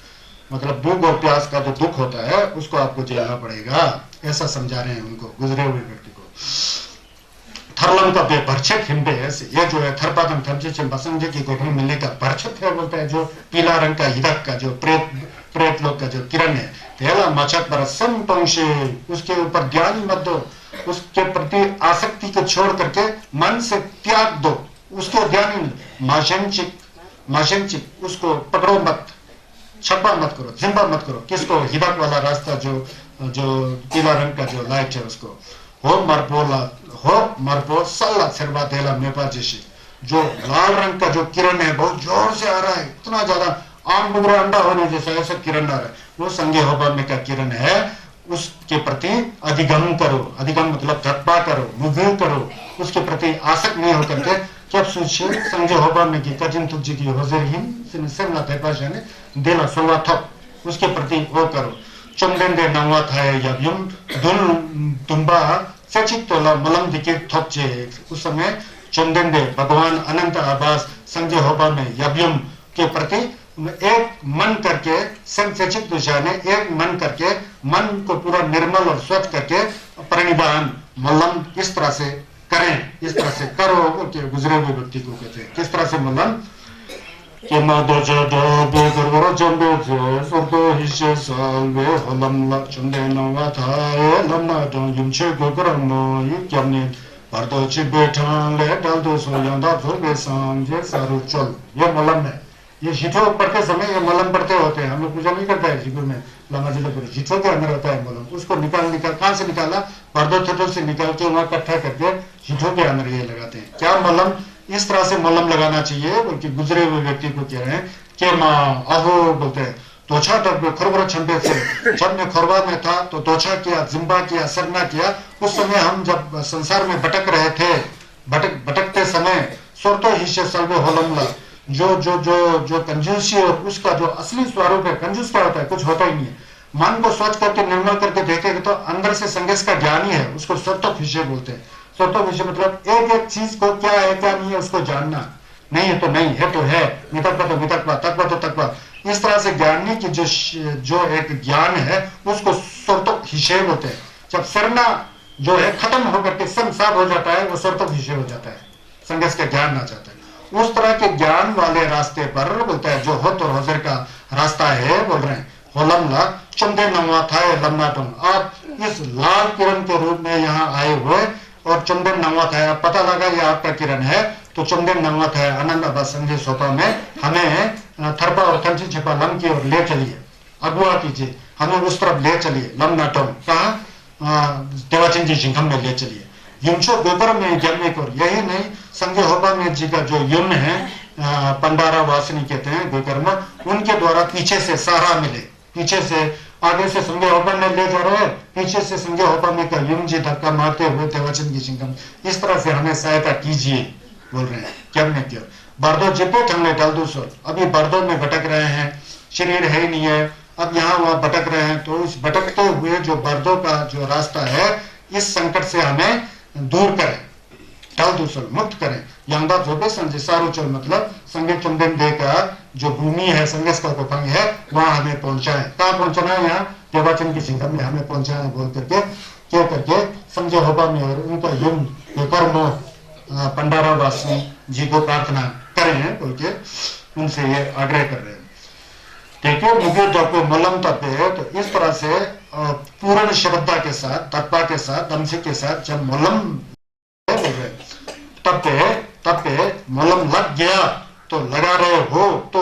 मतलब भूख और प्यास का जो दुख होता है उसको आपको झेलना पड़ेगा, ऐसा समझा रहे हैं उनको, गुजरे हुए व्यक्ति को। थरलम का बेभरछक हिंबे है, ये जो है थरपादम थमचे बसंजे की गोखरी मिलने का भरछक है बोलता है, जो पीला रंग का हिदायत का जो प्रेत लोग का जो किरण है, तेला मचक पर संपंशे, उसके ऊपर ध्यान मत दो, उसके प्रति आसक्ति को छोड़ करके मन से त्याग दो, उसको ध्यान माशंचिक माशिंची उसको पकड़ो मत, छप्पा मत करो, जिम्बा मत करो। किसको? हिदाक वाला रास्ता जो जो पीला रंग का जो लाइट है उसको हो मरपो सल्ला छरबा देला मेपा जैसे जो लाल रंग का जो किरण है बहुत जोर से आ रहा है, इतना ज्यादा आम बुगरा अंडा होने जैसा ऐसा किरण आ रहा है, वो संज्ञा होबा में का किरण है। उसके प्रति अधिगम करो, अधिगम मतलब झटपा करो, मुग्ध करो, उसके प्रति आसक्त नहीं होकर के जब सूचे संज्ञा होबा में की कजिन तुझी की होजरहीन सेमला थेपाशा ने देला सोवा थप उसके प्रति वो करो। चंदेंदे नवा था यम दुल तुम्बा सचित तोला मलम दिखे थपचे। उस समय चंदेंदे भगवान अनंत आवास संजय होबा में यव्यम के प्रति एक मन करके संचित दिशा ने एक मन करके मन को पूरा निर्मल और स्वच्छ करके प्रणिधान मल्लम इस तरह से करें, इस तरह से करो कि गुजरे हुए व्यक्ति को कहते हैं। किस तरह से मल्लम के मादो जडो बेगरो जंबे सोतो हिशे सालवे होलम चंदे नवा थाए लम्मा दो युमचे गोगरमो यमने पर्दो चिबे ठाले डालदो सोयंदा जोबे सांजे सारू चल। ये मल्लम है। ये शिठो पढ़ते समय ये मलम पढ़ते होते हैं, हम लोग पूजा नहीं करता है शिविर में लामा जी लोग। शिठो के अंदर होता है मलम, उसको निकाल कहाँ से निकाला? पर्दो थोटो से निकाल के वहां इकट्ठा करके शिठो के अंदर ये लगाते हैं। क्या मलम इस तरह से मलम लगाना चाहिए बल्कि गुजरे हुए व्यक्ति को कह रहे हैं कि माँ अहो बोलते हैं दोछा तक खरबरा छंपे से जब मैं खरबा में था तो दोछा किया, जिम्बा किया, सरना किया। उस समय हम जब संसार में भटक रहे थे, भटकते समय सोरतो हिस्से सर्वे होलमला जो जो जो जो कंजूसी और उसका जो असली स्वरूप है, कंजूस क्या होता है? कुछ होता ही नहीं है। मन को स्वच्छ करके निर्मल करके देखेंगे तो अंदर से संगेश का ज्ञान ही है, उसको स्वतः विषय बोलते हैं। स्वतः विषय मतलब एक एक चीज को क्या है क्या नहीं है उसको जानना, नहीं है तो नहीं है तो है, मितक्वा तो मितक्वा, तक्वा तो तक्वा। इस तरह से जानने की जो एक ज्ञान है उसको स्वतः विषय बोलते हैं। जब सरना जो है खत्म होकर के संसार हो जाता है वो स्वतः विषय हो जाता है, संगेश का ज्ञान आ जाता है। उस तरह के ज्ञान वाले रास्ते पर बोलता है जो होत और हजर का रास्ता है, बोल रहे हैं होलमला चंदे नवा था लम्बा टोंग। आप इस लाल किरण के रूप में यहाँ आए हुए और चंदन नवा था, पता लगा ये आपका किरण है तो चंदन नवा था आनंद आवास संजय सोपा में हमें थरपा और थंची छिपा लम की ओर ले चलिए, अगुआ कीजिए, हमें उस तरफ ले चलिए। लम नाटोंग कहा देवाचंद जी सिंघम में ले चलिए। युमचो गोबर में जन्मे को यही नहीं संजय होबा में जी का जो युम है पंडारा वासनी कहते हैं गोकर्म, उनके द्वारा पीछे से सहारा मिले, पीछे से आगे से संजय होबा में ले जा रहे हैं, पीछे से संजय होबा में का युम जी धक्का मारते हुए देवाचंद की सिंघम इस तरह से हमें सहायता कीजिए, बोल रहे हैं। क्या में क्यों बर्दो जिपो ठंगले डाल दो सो, अभी बर्दो में भटक रहे हैं, शरीर है ही नहीं है, अब यहाँ वहां भटक रहे हैं, तो इस भटकते हुए जो बर्दों का जो रास्ता है इस संकट से हमें दूर करें, डाल दूसर मुक्त करें। यंदा जोबे संजय सारो चल मतलब संगे चंदन दे का जो भूमि है संगेश का गोफंग है वहां हमें पहुंचाए। कहाँ पहुंचना है? यहाँ देवाचंद की सिंघम में हमें पहुंचाए बोल करके क्या करके संजय होबा में और उनका युम कर्म पंडारा वासी जी को प्रार्थना करें बोल के उनसे ये आग्रह कर रहे हैं। देखिए मुझे जब मलम तपे है तो इस तरह से पूर्ण श्रद्धा के साथ, तत्पा के साथ, दमसी के साथ जब मलम बोल रहे तपे मलम लग गया तो लगा रहे हो तो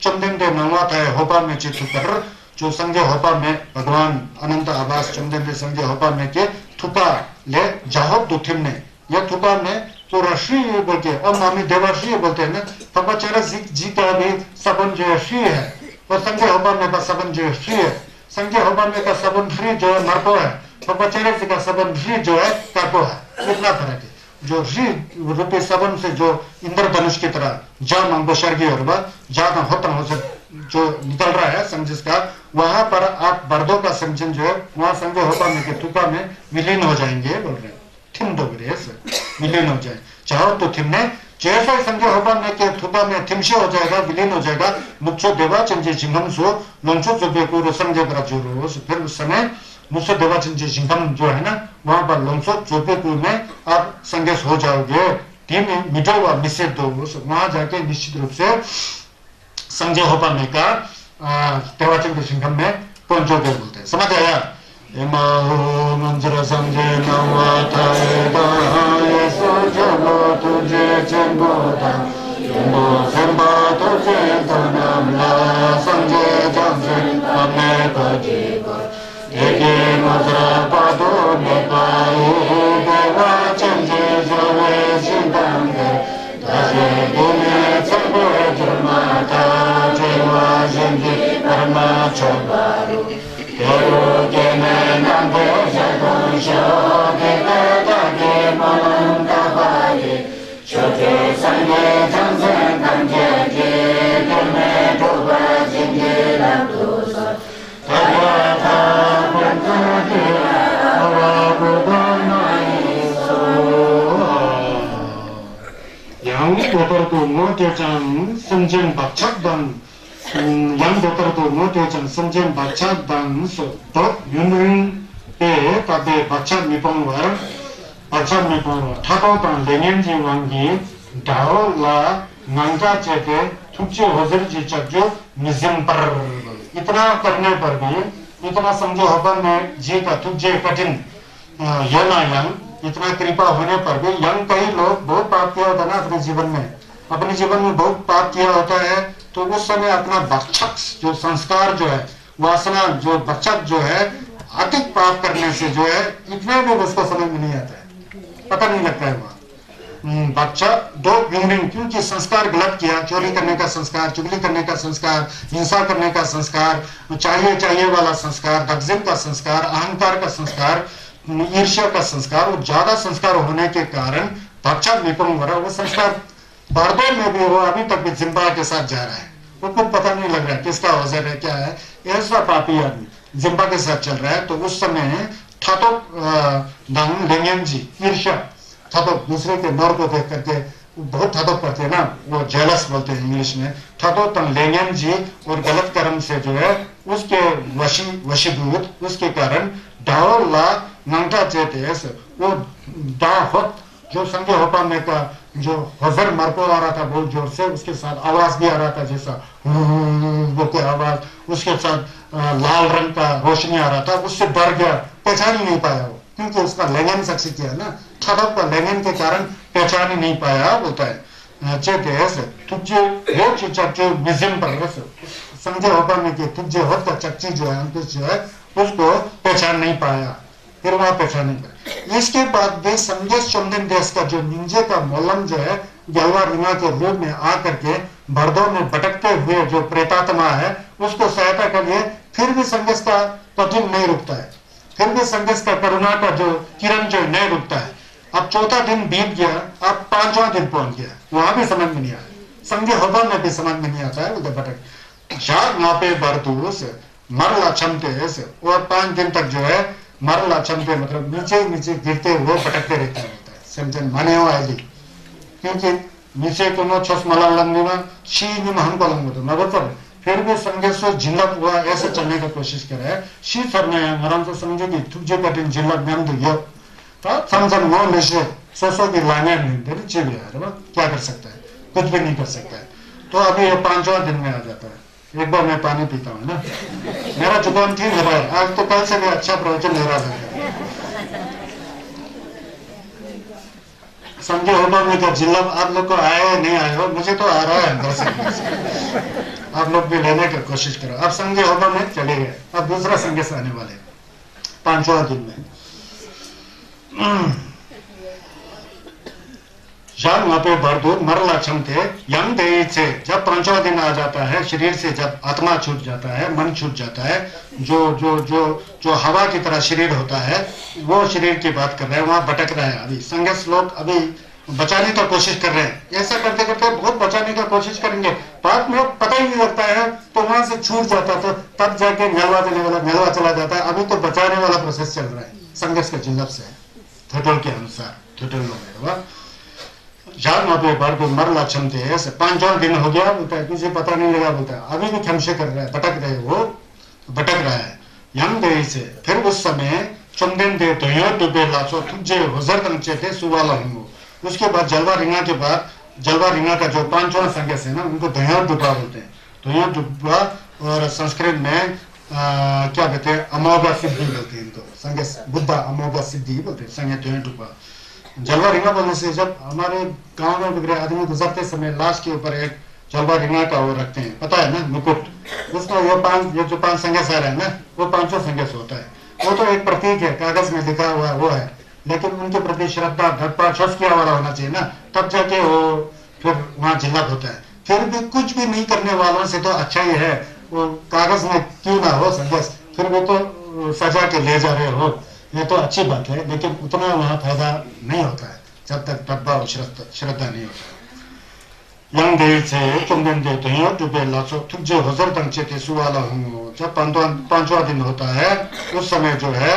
चंदन दे नवा था होपा में चित कर जो संजय होपा में भगवान अनंत आवास चंदन दे संजय होपा में के थुपा ले जाहो दुथिम ने यह थुपा में तो राशि बोल के और मामी देवाश्री बोलते हैं ना, पपाचारा जी का भी सबन जो श्री है और संजय होपा में का सबन जो श्री है, संजय होपा में का सबन श्री जो है मरपो है, पपाचारा जी का सबन श्री जो है कर्पो है। इतना फर्क है। जो श्री रूपी सबन से जो इंद्रधनुष की तरह जा मंगो स्वर्गीय और जा होता हो जो निकल रहा है समझ का, वहां पर आप बर्दों का समझन जो है वहां संजय होपा में के तुका में विलीन हो जाएंगे, बोल रहे हैं थिम डोगरे से विलीन हो जाए। चाहो तो थिमने जैसा संजय होपा में के थुपा में थिमशे हो जाएगा, विलीन हो जाएगा। मुझो देवा चंजे चिंगम सो लोंचो जो बेको संजय ब्राजो फिर उस समय मुझसे देवाचंद जी सिंघम जो है ना वहां पर लोंसो चोपेपुर में आप संगेश हो जाओगे। टीम मिडल व मिसे दो वहां जाके निश्चित रूप से संजय होपा में का देवाचंद जी सिंघम में पहुंचोगे बोलते हैं। समझ आया? मंजर संजय नवा था तुझे चंगोदा 양보더라도 못되장 성전 박착단 양보더라도 못되장 성전 박착단 더 유능에 가대 박착 미봉과 타도단 레년지 왕기 다올라 망자제대 tukje hozir ji chakjo nizam par इतना करने पर भी इतना समझो हबन में जी का तुझे कठिन yana yang इतना कृपा होने पर भी यंग कई लोग बहुत पाप किया होता है ना अपने जीवन में बहुत पाप किया होता है तो उस समय अपना भक्षक जो संस्कार जो है वासना जो भक्षक जो है अधिक पाप करने से जो है इतना भी उसको समझ में नहीं आता है पता नहीं लगता है वहाँ बच्चा दो विंगरिंग क्योंकि संस्कार गलत किया चोरी करने का संस्कार चुगली करने का संस्कार हिंसा करने का संस्कार चाहिए वाला संस्कार दगजिम का संस्कार अहंकार का संस्कार ईर्ष्या का संस्कार और ज्यादा संस्कार होने के कारण बच्चा निपुण हो रहा वो संस्कार बारदों में भी वो अभी तक भी जिम्बा के साथ जा रहा है वो कुछ पता नहीं लग रहा है किसका वजह है क्या है ऐसा पापी आदमी जिम्बा के साथ चल रहा है तो उस समय ठातो लेंगेन जी ईर्ष्या ठाटोप दूसरे के नर को देख करके बहुत ठाटोप करते हैं ना वो जेलस बोलते हैं इंग्लिश में ठाटोप लेनियन जी और गलत कर्म से जो है उसके वशीभूत उसके कारण डाओला नंटा चेतेस वो दाहत जो संगे होपा में का जो हजर मरको आ रहा था बहुत जोर से उसके साथ आवाज भी आ रहा था जैसा वो के आवाज उसके साथ लाल रंग का रोशनी आ रहा था उससे डर गया पहचान ही नहीं पाया वो क्योंकि उसका लेंगन सक्सेस किया ना ठड़प का लेंगन के कारण पहचान ही नहीं पाया बोलता है चेतेस तुझे वो चक्चू मिजिम पर समझे होपा में कि तुझे होत का चक्ची जो है अंकुश जो है उसको पहचान नहीं पाया फिर वहां पहचान नहीं पाया इसके बाद भी संदेश चंदन देश का जो निंजे का मोलम जो है गलवा रिंगा के रूप में आकर के भरदों में भटकते हुए जो प्रेतात्मा है उसको सहायता के लिए फिर भी संदेश का कठिन नहीं रुकता है फिर भी संदेश का करुणा का जो किरण जो नहीं रुकता है अब चौथा दिन बीत गया अब पांचवा दिन पहुंच गया वहां भी समझ में नहीं आया संगे हवा में भी समझ में नहीं आता है उधर भटक शाह नापे बरतूस मरला क्षमते और 5 दिन तक जो है मरला क्षमते मतलब नीचे गिरते हुए भटकते रहते हैं समझन माने हो आएगी क्योंकि नीचे को नो छस मला लंगना शी नि महन को लंगो तो नगर फिर भी संघर्ष जिला हुआ ऐसे चलने की कोशिश कर रहा है शी करने मरम तो समझो कि तुझे कठिन जिला में तो ये समझन वो निश्चय सोचो कि लाने नहीं दे चाहिए यार क्या कर सकता है कुछ भी नहीं कर सकता है तो अभी ये 5वां दिन में आ जाता है एक बार मैं पानी पीता हूँ ना मेरा जुबान ठीक है आज तो कल से भी अच्छा प्रवचन ले रहा था समझे होगा मैं क्या जिला आप लोग को आए नहीं आए हो मुझे तो आ रहा है अंदर से आप लोग भी लेने की कोशिश करो अब संघ होगा में चले गए अब दूसरा संघ से आने वाले 5वां दिन में जब वहां पे भरपूर मरला क्षमते यंग दे से जब 5वां दिन आ जाता है शरीर से जब आत्मा छूट जाता है मन छूट जाता है जो जो जो जो हवा की तरह शरीर होता है वो शरीर की बात कर रहे हैं वहां भटक रहा है अभी संघर्ष लोग अभी बचाने का कोशिश कर रहे हैं ऐसा करते करते बहुत बचाने का कोशिश करेंगे बाद में पता ही नहीं लगता है तो वहां से छूट जाता तो तब जाके नलवा चला जाता है अभी तो बचाने वाला प्रोसेस चल रहा है संघर्ष के जिल्लत से थोटल के अनुसार थोटल लोग जान वहां पे बार को मर लक्षण थे ऐसे 5वां दिन हो गया बोलता है तुझे पता नहीं लगा बोलता है अभी भी क्षमशे कर रहा है भटक रहा है यंग दे से फिर उस समय चंदन दे तो यो डूबे लाचो तुझे हुजर तंचे थे सुवाला हिंगो उसके बाद जलवा रिंगा का जो 5वां संघर्ष है ना उनको दया डुबा बोलते हैं दया डुबा और संस्कृत में क्या कहते हैं अमोघा सिद्धि बोलते हैं इनको संघर्ष बुद्धा अमोघा सिद्धि बोलते हैं संघ दया डुबा जलवा रिंगा बोलने से जब हमारे गांव में वगैरह आदमी गुजरते समय लाश के ऊपर एक जलवा रिंगा का वो रखते हैं पता है ना मुकुट उसका ये जो 5 संघर्ष आ रहा है ना वो 5वां संघर्ष होता है वो तो एक प्रतीक है कागज में लिखा हुआ वो है लेकिन उनके प्रति श्रद्धा धप्पा छस किया वाला होना चाहिए ना तब जाके वो फिर वहां जिल्लत होता है फिर भी कुछ भी नहीं करने वालों से तो अच्छा ही है वो कागज में क्यों ना हो संघर्ष, फिर वो तो सजा के ले जा रहे हो, ये तो अच्छी बात है, लेकिन उतना वहाँ फायदा नहीं होता है जब तक तब्बा और श्रद्धा नहीं होता। yang de che चुंबन दे तो यो टुबे लाचो तुझे हजर तंचे के सुवाला हूँ, जब पांचवा दिन होता है उस समय जो है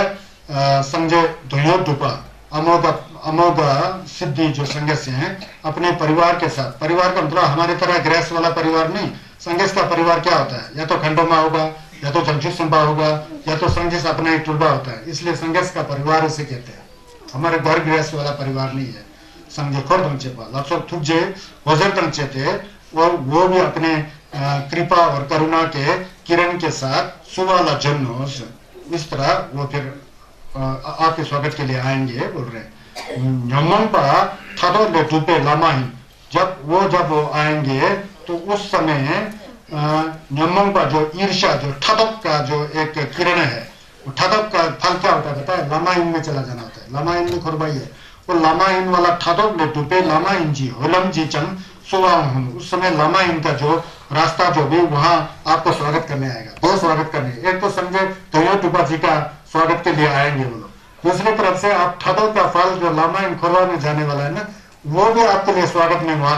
संजय दोयो टुपा अमोगा सिद्धि जो संघर्ष हैं अपने परिवार के साथ, परिवार का मतलब हमारे तरह गृहस्थ वाला परिवार नहीं, संघर्ष का परिवार क्या होता है, या तो खंडोमा होगा, या तो जंगचू संभा होगा, या तो संघर्ष अपना एक टुलबा होता है, इसलिए संघर्ष का परिवार उसे कहते हैं, हमारे घर गृहस्थ वाला परिवार नहीं है। संजय खोर दंचे पा लाचो तुझे वजर दंचे थे, और वो भी अपने कृपा और करुणा के किरण के साथ सुवाला जन्म, इस तरह वो फिर आपके स्वागत के लिए आएंगे बोल रहे न्यमंपा थादो ले टूपे लामाही, जब वो आएंगे तो उस समय न्यमंपा जो ईर्ष्या जो ठदक का जो एक किरण है, वो ठदक का फल क्या होता है पता है, लामाइन में चला जाना होता है, लामाइन में खुरबाई है, वो लामाइन वाला ठदक ले टूपे लामाइन जी होलम जी चंग सुवाहन, उस समय लामाइन का जो रास्ता जो भी वहां आपको स्वागत करने आएगा, दो स्वागत करने, एक तो समझे तयो टुपा जी का स्वागत के लिए आएंगे वो लोग, दूसरी तरफ से आप ठदो का फल जो लामाइन खुरवा में जाने वाला है ना, वो भी आपके लिए स्वागत में वहां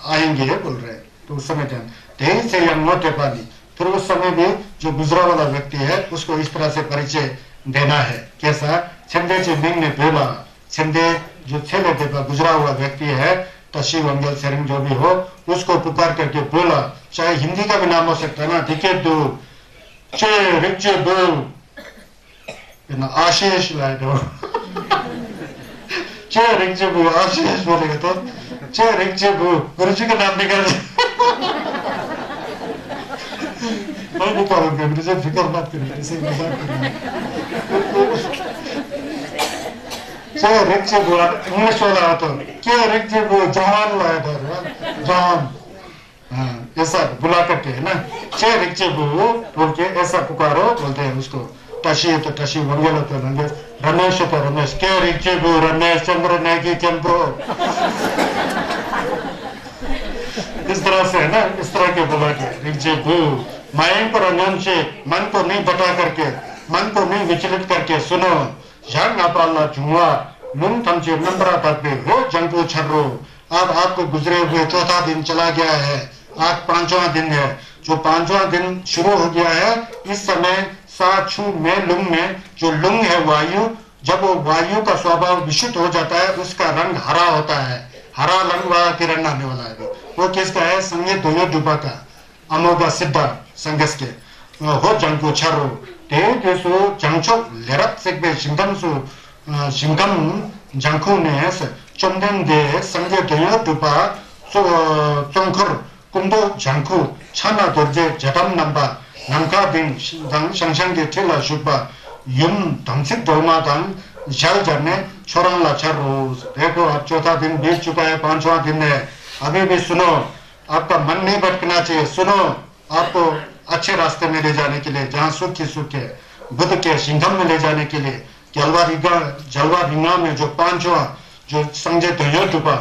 आएंगे बोल रहे हैं। तो उस समय तेज से मोटे पानी, फिर उस समय भी जो गुजरा वाला व्यक्ति है उसको इस तरह से परिचय देना है, कैसा छंदे चे मिंग ने बोला, छंदे जो छेले के पास गुजरा हुआ व्यक्ति है तशी वंगल शरण जो भी हो उसको पुकार करके बोला, चाहे हिंदी का भी नाम हो सकता है ना, दिखे दो चे रिचे दो आशीष लाए दो चे रिचे बो आशीष बोलेगा तो चे रिचे बो गुरु जी का नाम निकाल मैं निकालूंगा, मुझे फिक्र मत करिए, ऐसे मजाक करिए चे रिचे बो 1916 तो क्या रिचे बो जवान लाया था जवान, हाँ ऐसा बुला करके है ना, चे रिचे बो बोल के ऐसा पुकारो बोलते हैं उसको, टशी तो टशी वंगल तो वंगल, रमेश तो रमेश, क्या रिचे बो रमेश चंद्र नेगी चंपो इस तरह से है ना, इस तरह के बोला के रिचे बो मायन पर अनन से मन को नहीं बता करके, मन को नहीं विचलित करके सुनो, जंग अपाला जुआ मुन थमचे नंबरा तक भी हो जंगू छर्रो, अब आपको गुजरे हुए चौथा दिन चला गया है, आज पांचवा दिन है, जो पांचवा दिन शुरू हो गया है, इस समय साक्षु में लुंग में जो लुंग है वायु, जब वो वायु का स्वभाव विशुद्ध हो जाता है उसका रंग हरा होता है, हरा रंग वाला किरण आने वाला है, वो किसका है, संगे दोनों डुबा का अमोघा सिद्धा संगस के हो जंगू छर्रो ते देसो जंगचो लेरत सेक्बे शिंगमसु शिंगम जंखु ने चंदन दे संगे दोनों डुबा सो चंखर कुंडो जंखु छाना दोर्जे जटम नंबा नंका दिन शंशंग के ठेला शुभा युम धमसिक दोमा दंग जल जरने छोरंग लाचार रोज, देखो अब चौथा दिन बीत चुका है, पांचवा दिन है, अभी भी सुनो, आपका मन नहीं भटकना चाहिए, सुनो आपको अच्छे रास्ते में ले जाने के लिए, जहाँ सुख ही सुख है, बुद्ध के सिंघम में ले जाने के लिए, जलवा रिंगा में जो पांचवा जो संजय दोयो डुबा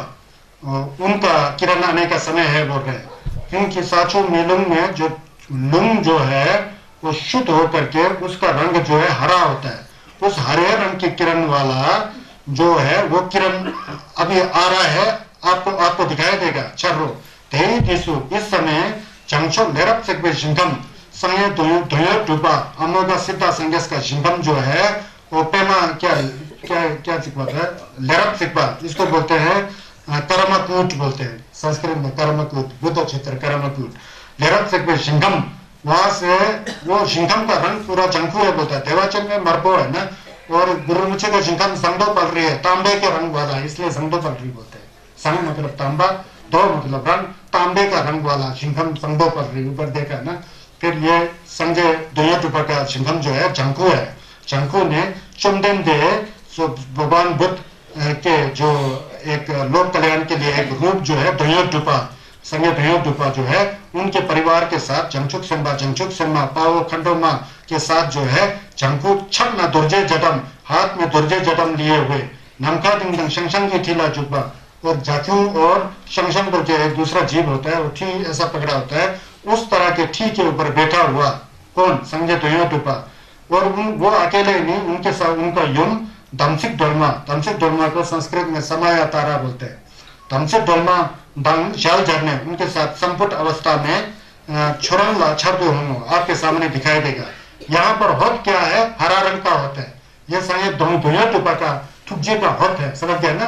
उनका किरण आने का समय है बोल रहे हैं, क्योंकि साचो मेलुंग में जो लुंग जो है वो शुद्ध होकर के उसका रंग जो है हरा होता है, उस हरे रंग की किरण वाला जो है वो किरण अभी आ रहा है, आपको दिखाई देगा छर्रो तेई दिसु, इस समय चंगचो लेरप सेक्बे शिंगम संगे दोयो डुबा अमोघा सिद्धा संगस का शिंगम जो है वो पेमा क्या सिखवाता है, लेरप सिखवा, इसको बोलते हैं करमकूट बोलते हैं संस्कृत में, करमकूट बुद्ध क्षेत्र करमकूट, लेरप सेक्बे शिंगम, वहां से वो शिंगम का रंग पूरा चंखु है बोलता है, देवाचन में मरपो है ना, और गुरुमुचे का शिंगम संगो पल रही है, तांबे के रंग वाला, इसलिए संगो पल रही बोलते हैं, संग मतलब तांबा, दो मतलब रंग, तांबे का रंग वाला शिंगम संगो पल रही, ऊपर देखा ना, फिर ये संजय दोयो डुबा का शिंगम जो है चंखु है, चंखु ने चुमदन दे भगवान बुद्ध के जो एक लोक कल्याण के लिए एक रूप जो है दोयो डुबा संगे दोयो डुबा जो है उनके परिवार के साथ जंगचुक सिम्बा पाओ खंडोमा के साथ जो है जंगू छक ना दुर्जय जटम, हाथ में दुर्जय जटम लिए हुए, नमका दिन शंशंग की ठीला जुब्बा, और जाथू और शंशंग बोल के एक दूसरा जीव होता है, वो ठी ऐसा पकड़ा होता है, उस तरह के ठीक के ऊपर बैठा हुआ कौन संजय दोयो टूपा और वो अकेले नहीं, उनके साथ उनका युम दमसिक डोलमा को संस्कृत में समाया तारा बोलते हैं। दमसिक डोलमा दंग शाल झरने उनके साथ संपुट अवस्था में छोड़ंगा छर्द आपके सामने दिखाई देगा। यहाँ पर होत क्या है, हरा रंग का होता है। ये संजय दोयो टूपा का ठुकजी का होत है, समझ गया ना।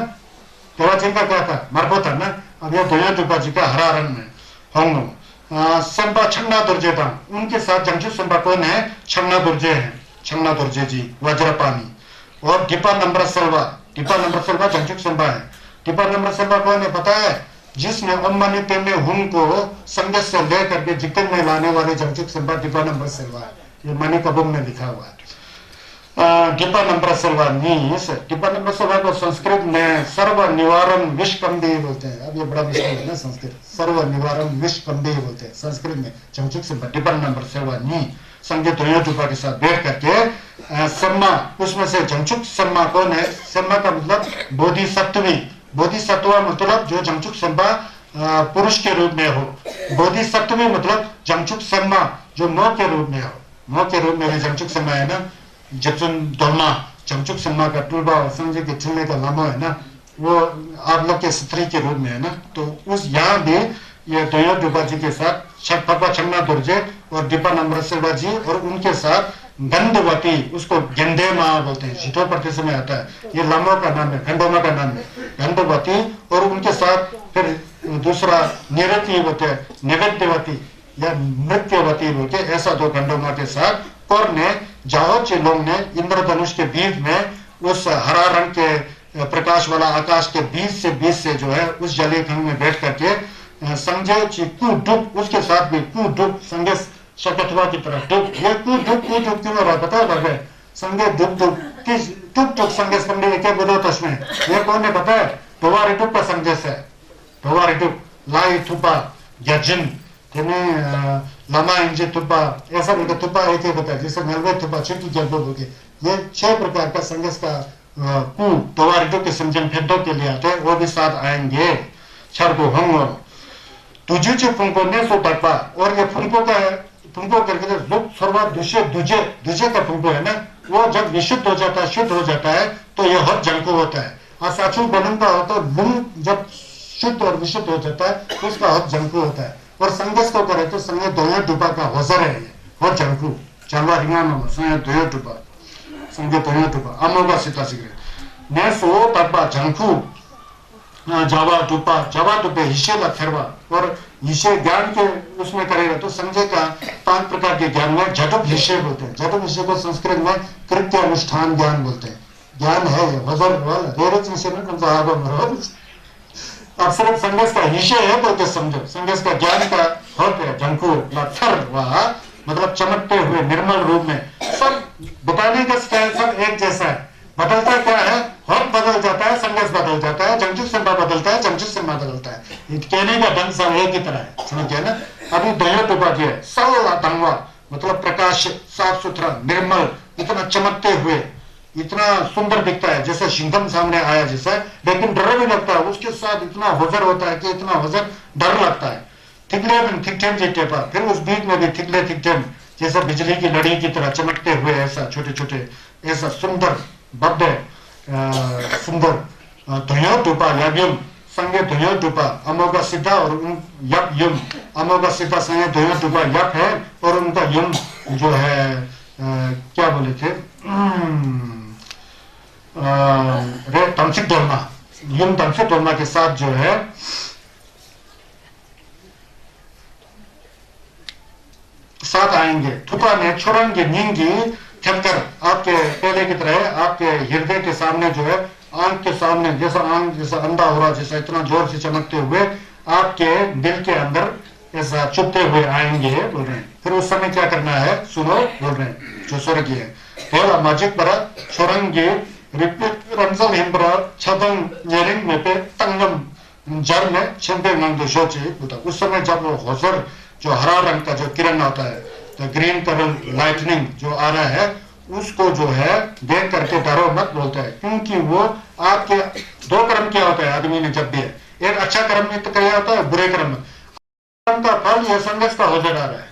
तेराजी का क्या था, मरबो था ना। अब ये दोयो टूपा जी का हरा रंग में होंगे। संपा छन्ना दुर्जे था, उनके साथ जंगजू संपा कौन है, छन्ना दुर्जे है, छन्ना दुर्जे जी वज्रपानी। और डिपा नंबर सलवा जंगजू संपा है। डिपा नंबर सलवा कौन है पता है, जिसने अम्मानी तेने हुन को संगत से लेकर के जिक्र में लाने वाले जंगजू संपा डिपा नंबर सलवा है। ये मनी कबूम में लिखा हुआ है। डिपा नंबर सलवा मीन्स, डिपा नंबर सलवा को संस्कृत में सर्व निवारण विषकंदेय बोलते हैं। अब ये बड़ा विषय है ना संस्कृत, सर्व निवारण विषकंदेय बोलते हैं संस्कृत में। जंगजुक से डिपा नंबर सलवा नी संगीत टूपा के साथ बैठ करके सम्मा, उसमें से जंगजुक सम्मा कौन है, सम्मा का मतलब बोधिसत्व मतलब जो जंगजुक सम्मा पुरुष के रूप में हो, बोधिसत्वी मतलब जंगजुक सम्मा जो मौ के रूप में हो, मौ के रूप में भी जंगजुक सम्मा है ना। जचुन दोलमा जंगजुक सम्मा का टूबा और संजय के चुनने का लामो है ना, वो आप लोग के स्त्री के रूप में है ना। तो उस यहाँ भी ये दोयो टूपा जी के साथ छन्ना दुर्जे और डिपा नंबर सेवा जी और उनके साथ गंधवती, उसको गेंदे माँ बोलते हैं, शीतो प्रदेश में आता है, ये लामो का नाम है, गंडोमा का नाम है गंधवती। और उनके साथ फिर दूसरा निरति बोलते हैं, निवेद्यवती या नृत्यवती बोलते, ऐसा दो गंडोमा के साथ और ने जाओ लोग ने इंद्रधनुष के बीच में उस हरा रंग के प्रकाश वाला आकाश के बीच से जो है उस जलीय खंड में बैठ करके संजय डुब, उसके साथ भी डुब संजय शकतवा की तरफ डुब। ये डुब क्यों हो रहा पता है, संजय डुब किस डुब संजय संजय क्या बोलो तस्में, ये कौन है पता है, टोवारी डुब का संदेश है। टोवारी डुब लाई थुपा यजिन लमा इंजे तुब्बा, ऐसा बोलते तुब्बा एक ही होता है, जैसे नलवे तुब्बा चुकी जल्दो बोलते। ये 6 प्रकार का संगस का टोवारिडो के समझन फेंटो के लिए आते हैं, वो भी साथ आएंगे। छरगो होंगो तुझे फुंको ने सो तकपा, और ये फुंको करके दुख सर्वा दुजे का फुंको है ना, वो जब विशुद्ध हो जाता है, शुद्ध हो जाता है तो ये हद जंको होता है। और साचू बलून का होता है, लुंग जब शुद्ध और विशुद्ध हो जाता है तो उसका हद जंको होता है। और संगस को करे तो संगे दोयो टूपा का होजर है, हो जंकू चालवा हिंगानो संगे दोयो टूपा, संगे दोयो टूपा अमोगा सीता सिगरे ने सो तब्बा जंकू जावा टूपे हिस्से ला फेरवा। और हिस्से ज्ञान के उसमें करेगा तो संजय का 5 प्रकार के ज्ञान में जटुप हिस्से बोलते हैं। जटुप हिस्से को संस्कृत में कृत्य अनुष्ठान ज्ञान बोलते हैं। ज्ञान है होजर रेरच हिस्से में कौन सा आगो मरो अब सिर्फ संगस का हिस्से है बोल के समझो। संगस का ज्ञान का होते है जंकू मतलब चमकते हुए निर्मल रूप में। सब बताने का स्टाइल सब एक जैसा है, बदलता क्या है, होत बदल जाता है, संगस बदल जाता है, जंगजू संपा बदलता है, जंगजू संपा बदलता है। कहने का ढंग सब एक ही तरह है, समझ गया ना। अभी दोयो टूपा जो है सल्ला दंगवा मतलब प्रकाश, साफ सुथरा, निर्मल, इतना चमकते हुए, इतना सुंदर दिखता है जैसे सिंघम सामने आया जैसा, लेकिन डर भी लगता है। उसके साथ इतना होजर होता है कि इतना होजर डर लगता है। थिकले थिकठेम जिटे पर, फिर उस बीच में भी थिकले थिकठेम जैसा बिजली की लड़ी की तरह चमकते हुए, ऐसा छोटे छोटे, ऐसा सुंदर भव्य सुंदर दोयो टूपा याग्युम संगे दोयो टूपा अमोगा सीधा और यप युम, अमोगा सीधा संगे दोयो टूपा यप है और उनका युम जो है क्या बोले थे रे तमसिक डोलमा, युम तमसिक डोलमा के साथ जो है साथ आएंगे। थुपा ने छोड़ेंगे नींगी थमकर आपके पहले की तरह आपके हृदय के सामने जो है, आंख के सामने जैसा आंख जैसा अंधा हो रहा, जैसा इतना जोर से चमकते हुए आपके दिल के अंदर ऐसा चुपते हुए आएंगे बोल रहे हैं। फिर उस समय क्या करना है सुनो बोल रहे हैं जो स्वर्ग है। थोड़ा मजिक पर छोड़ेंगे रिपीट रमजल हिम्बर छदंग नेरिंग में पे तंगम जर में छिंदे नंद शोचे। उस समय जब वो होजर जो हरा रंग का जो किरण आता है, तो ग्रीन कलर लाइटनिंग जो आ रहा है, उसको जो है देख करके डरो मत बोलता है, क्योंकि वो आपके 2 कर्म क्या होता है आदमी ने जब भी है, एक अच्छा कर्म में तो क्या होता है, बुरे कर्म। कर्म का फल यह संघर्ष का होता आ रहा है,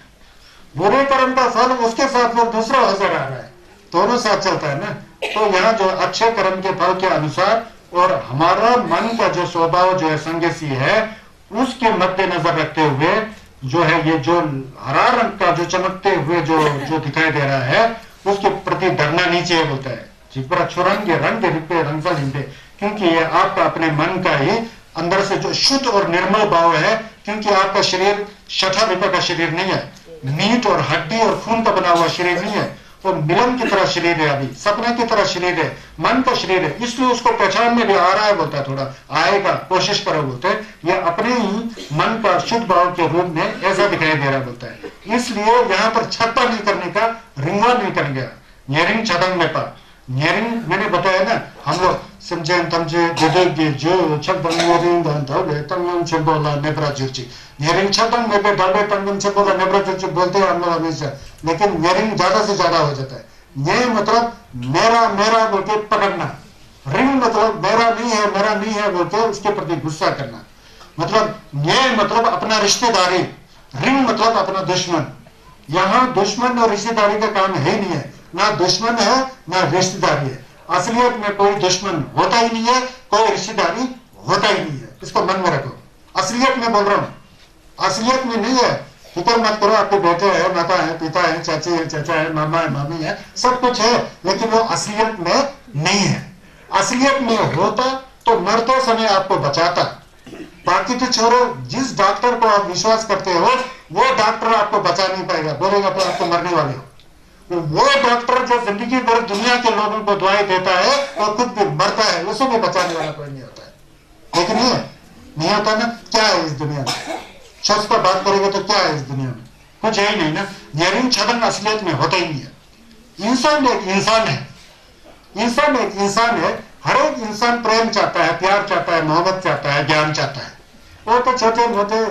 बुरे कर्म का फल उसके साथ वो दूसरा होता आ रहा है, दोनों साथ चलता है ना। तो यहाँ जो अच्छे कर्म के फल के अनुसार और हमारा मन का जो स्वभाव जो है संगसी है, उसके मद्देनजर रखते हुए जो है ये जो हरा रंग का जो चमकते हुए जो दिखाई दे रहा है, उसके प्रति डरना नहीं चाहिए बोलता है। रंग रिपे, क्योंकि ये आपका अपने मन का ही अंदर से जो शुद्ध और निर्मल भाव है, क्योंकि आपका शरीर छठा रुपए का शरीर नहीं है, मीट और हड्डी और खून का बना हुआ शरीर नहीं है, वो मिलन की तरह शरीर है, अभी सपने की तरह शरीर है, मन का शरीर है, इसलिए उसको पहचान में भी आ रहा है बोलता है, थोड़ा आएगा, कोशिश करो बोलते हैं। ये अपने ही मन का शुद्ध भाव के रूप में ऐसा दिखाई दे रहा बोलता है। इसलिए यहाँ पर छप्पा नहीं करने का, रिंगवा नहीं कर गया, न्यरिंग छदंग में पा न्यरिंग मैंने बताया ना, हम लोग समझे तमझे जो छप न्यरिंग तंगम छबोला नेब्रा जुर्ची, न्यरिंग छदंग में पे डाले तंगम छबोला नेब्रा जुर्ची बोलते हैं हम लोग हमेशा, लेकिन न्यरिंग ज्यादा से ज्यादा हो जाता है। ये मतलब मेरा मेरा बोल के पकड़ना, रिंग मतलब मेरा नहीं है बोल के उसके प्रति गुस्सा करना, मतलब ये मतलब अपना रिश्तेदारी, रिंग मतलब अपना दुश्मन। यहाँ दुश्मन और रिश्तेदारी का काम है ही नहीं है, ना दुश्मन है ना रिश्तेदारी है। असलियत में कोई दुश्मन होता ही नहीं है, कोई रिश्तेदारी होता ही नहीं है, इसको मन में रखो। असलियत में बोल रहा हूं, असलियत में नहीं है। फिक्र मत करो, आपके बेटे है, माता है, पिता है, चाची है, चाचा है, मामा है, मामी है, सब कुछ है, लेकिन वो असलियत में नहीं है। असलियत में होता तो मरते समय आपको बचाता। बाकी तो छोड़ो, जिस डॉक्टर को आप विश्वास करते हो वो डॉक्टर आपको बचा नहीं पाएगा, बोलेगा तो आपको मरने वाले हो। वो डॉक्टर जो जिंदगी भर दुनिया के लोगों को दवाई देता है वो खुद भी मरता है, उसे भी बचाने वाला कोई नहीं होता है। लेकिन ये नहीं होता ना, क्या है इस दुनिया में? सच पर बात करेगा तो क्या है इस दुनिया में? कुछ है ही नहीं ना। न्यरिंग छदंग असलियत में होता ही नहीं है। इंसान एक इंसान है, इंसान एक इंसान है। हर एक इंसान प्रेम चाहता है, प्यार चाहता है, मोहब्बत चाहता है, ज्ञान चाहता है। वो तो छोटे मोटे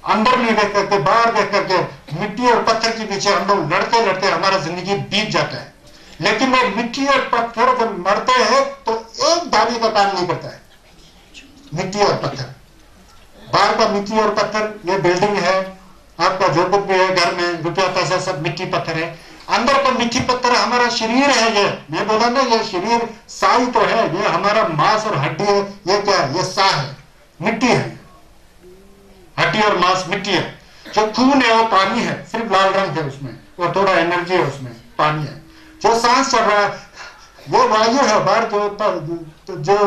अंदर नहीं देख करके, बाहर देख करके, मिट्टी और पत्थर के पीछे हम लोग लड़ते लड़ते हमारा जिंदगी बीत जाता है। लेकिन वो मिट्टी और पत्थर जब मरते हैं तो एक दाने का काम नहीं करता है। मिट्टी और पत्थर, बाहर का मिट्टी और पत्थर, ये बिल्डिंग है, आपका जो कुछ भी है घर में, रुपया पैसा सब मिट्टी पत्थर है। अंदर का मिट्टी पत्थर हमारा शरीर है। ये मैं बोला ना, ये शरीर साई तो है, ये हमारा मांस और हड्डी है। ये क्या है? ये सा है, मिट्टी है। हड्डी और मांस मिट्टी है। जो खून है वो पानी है, सिर्फ लाल रंग है उसमें, वो थोड़ा एनर्जी है उसमें, पानी है। जो सांस चल रहा है वो वायु है, बाहर जो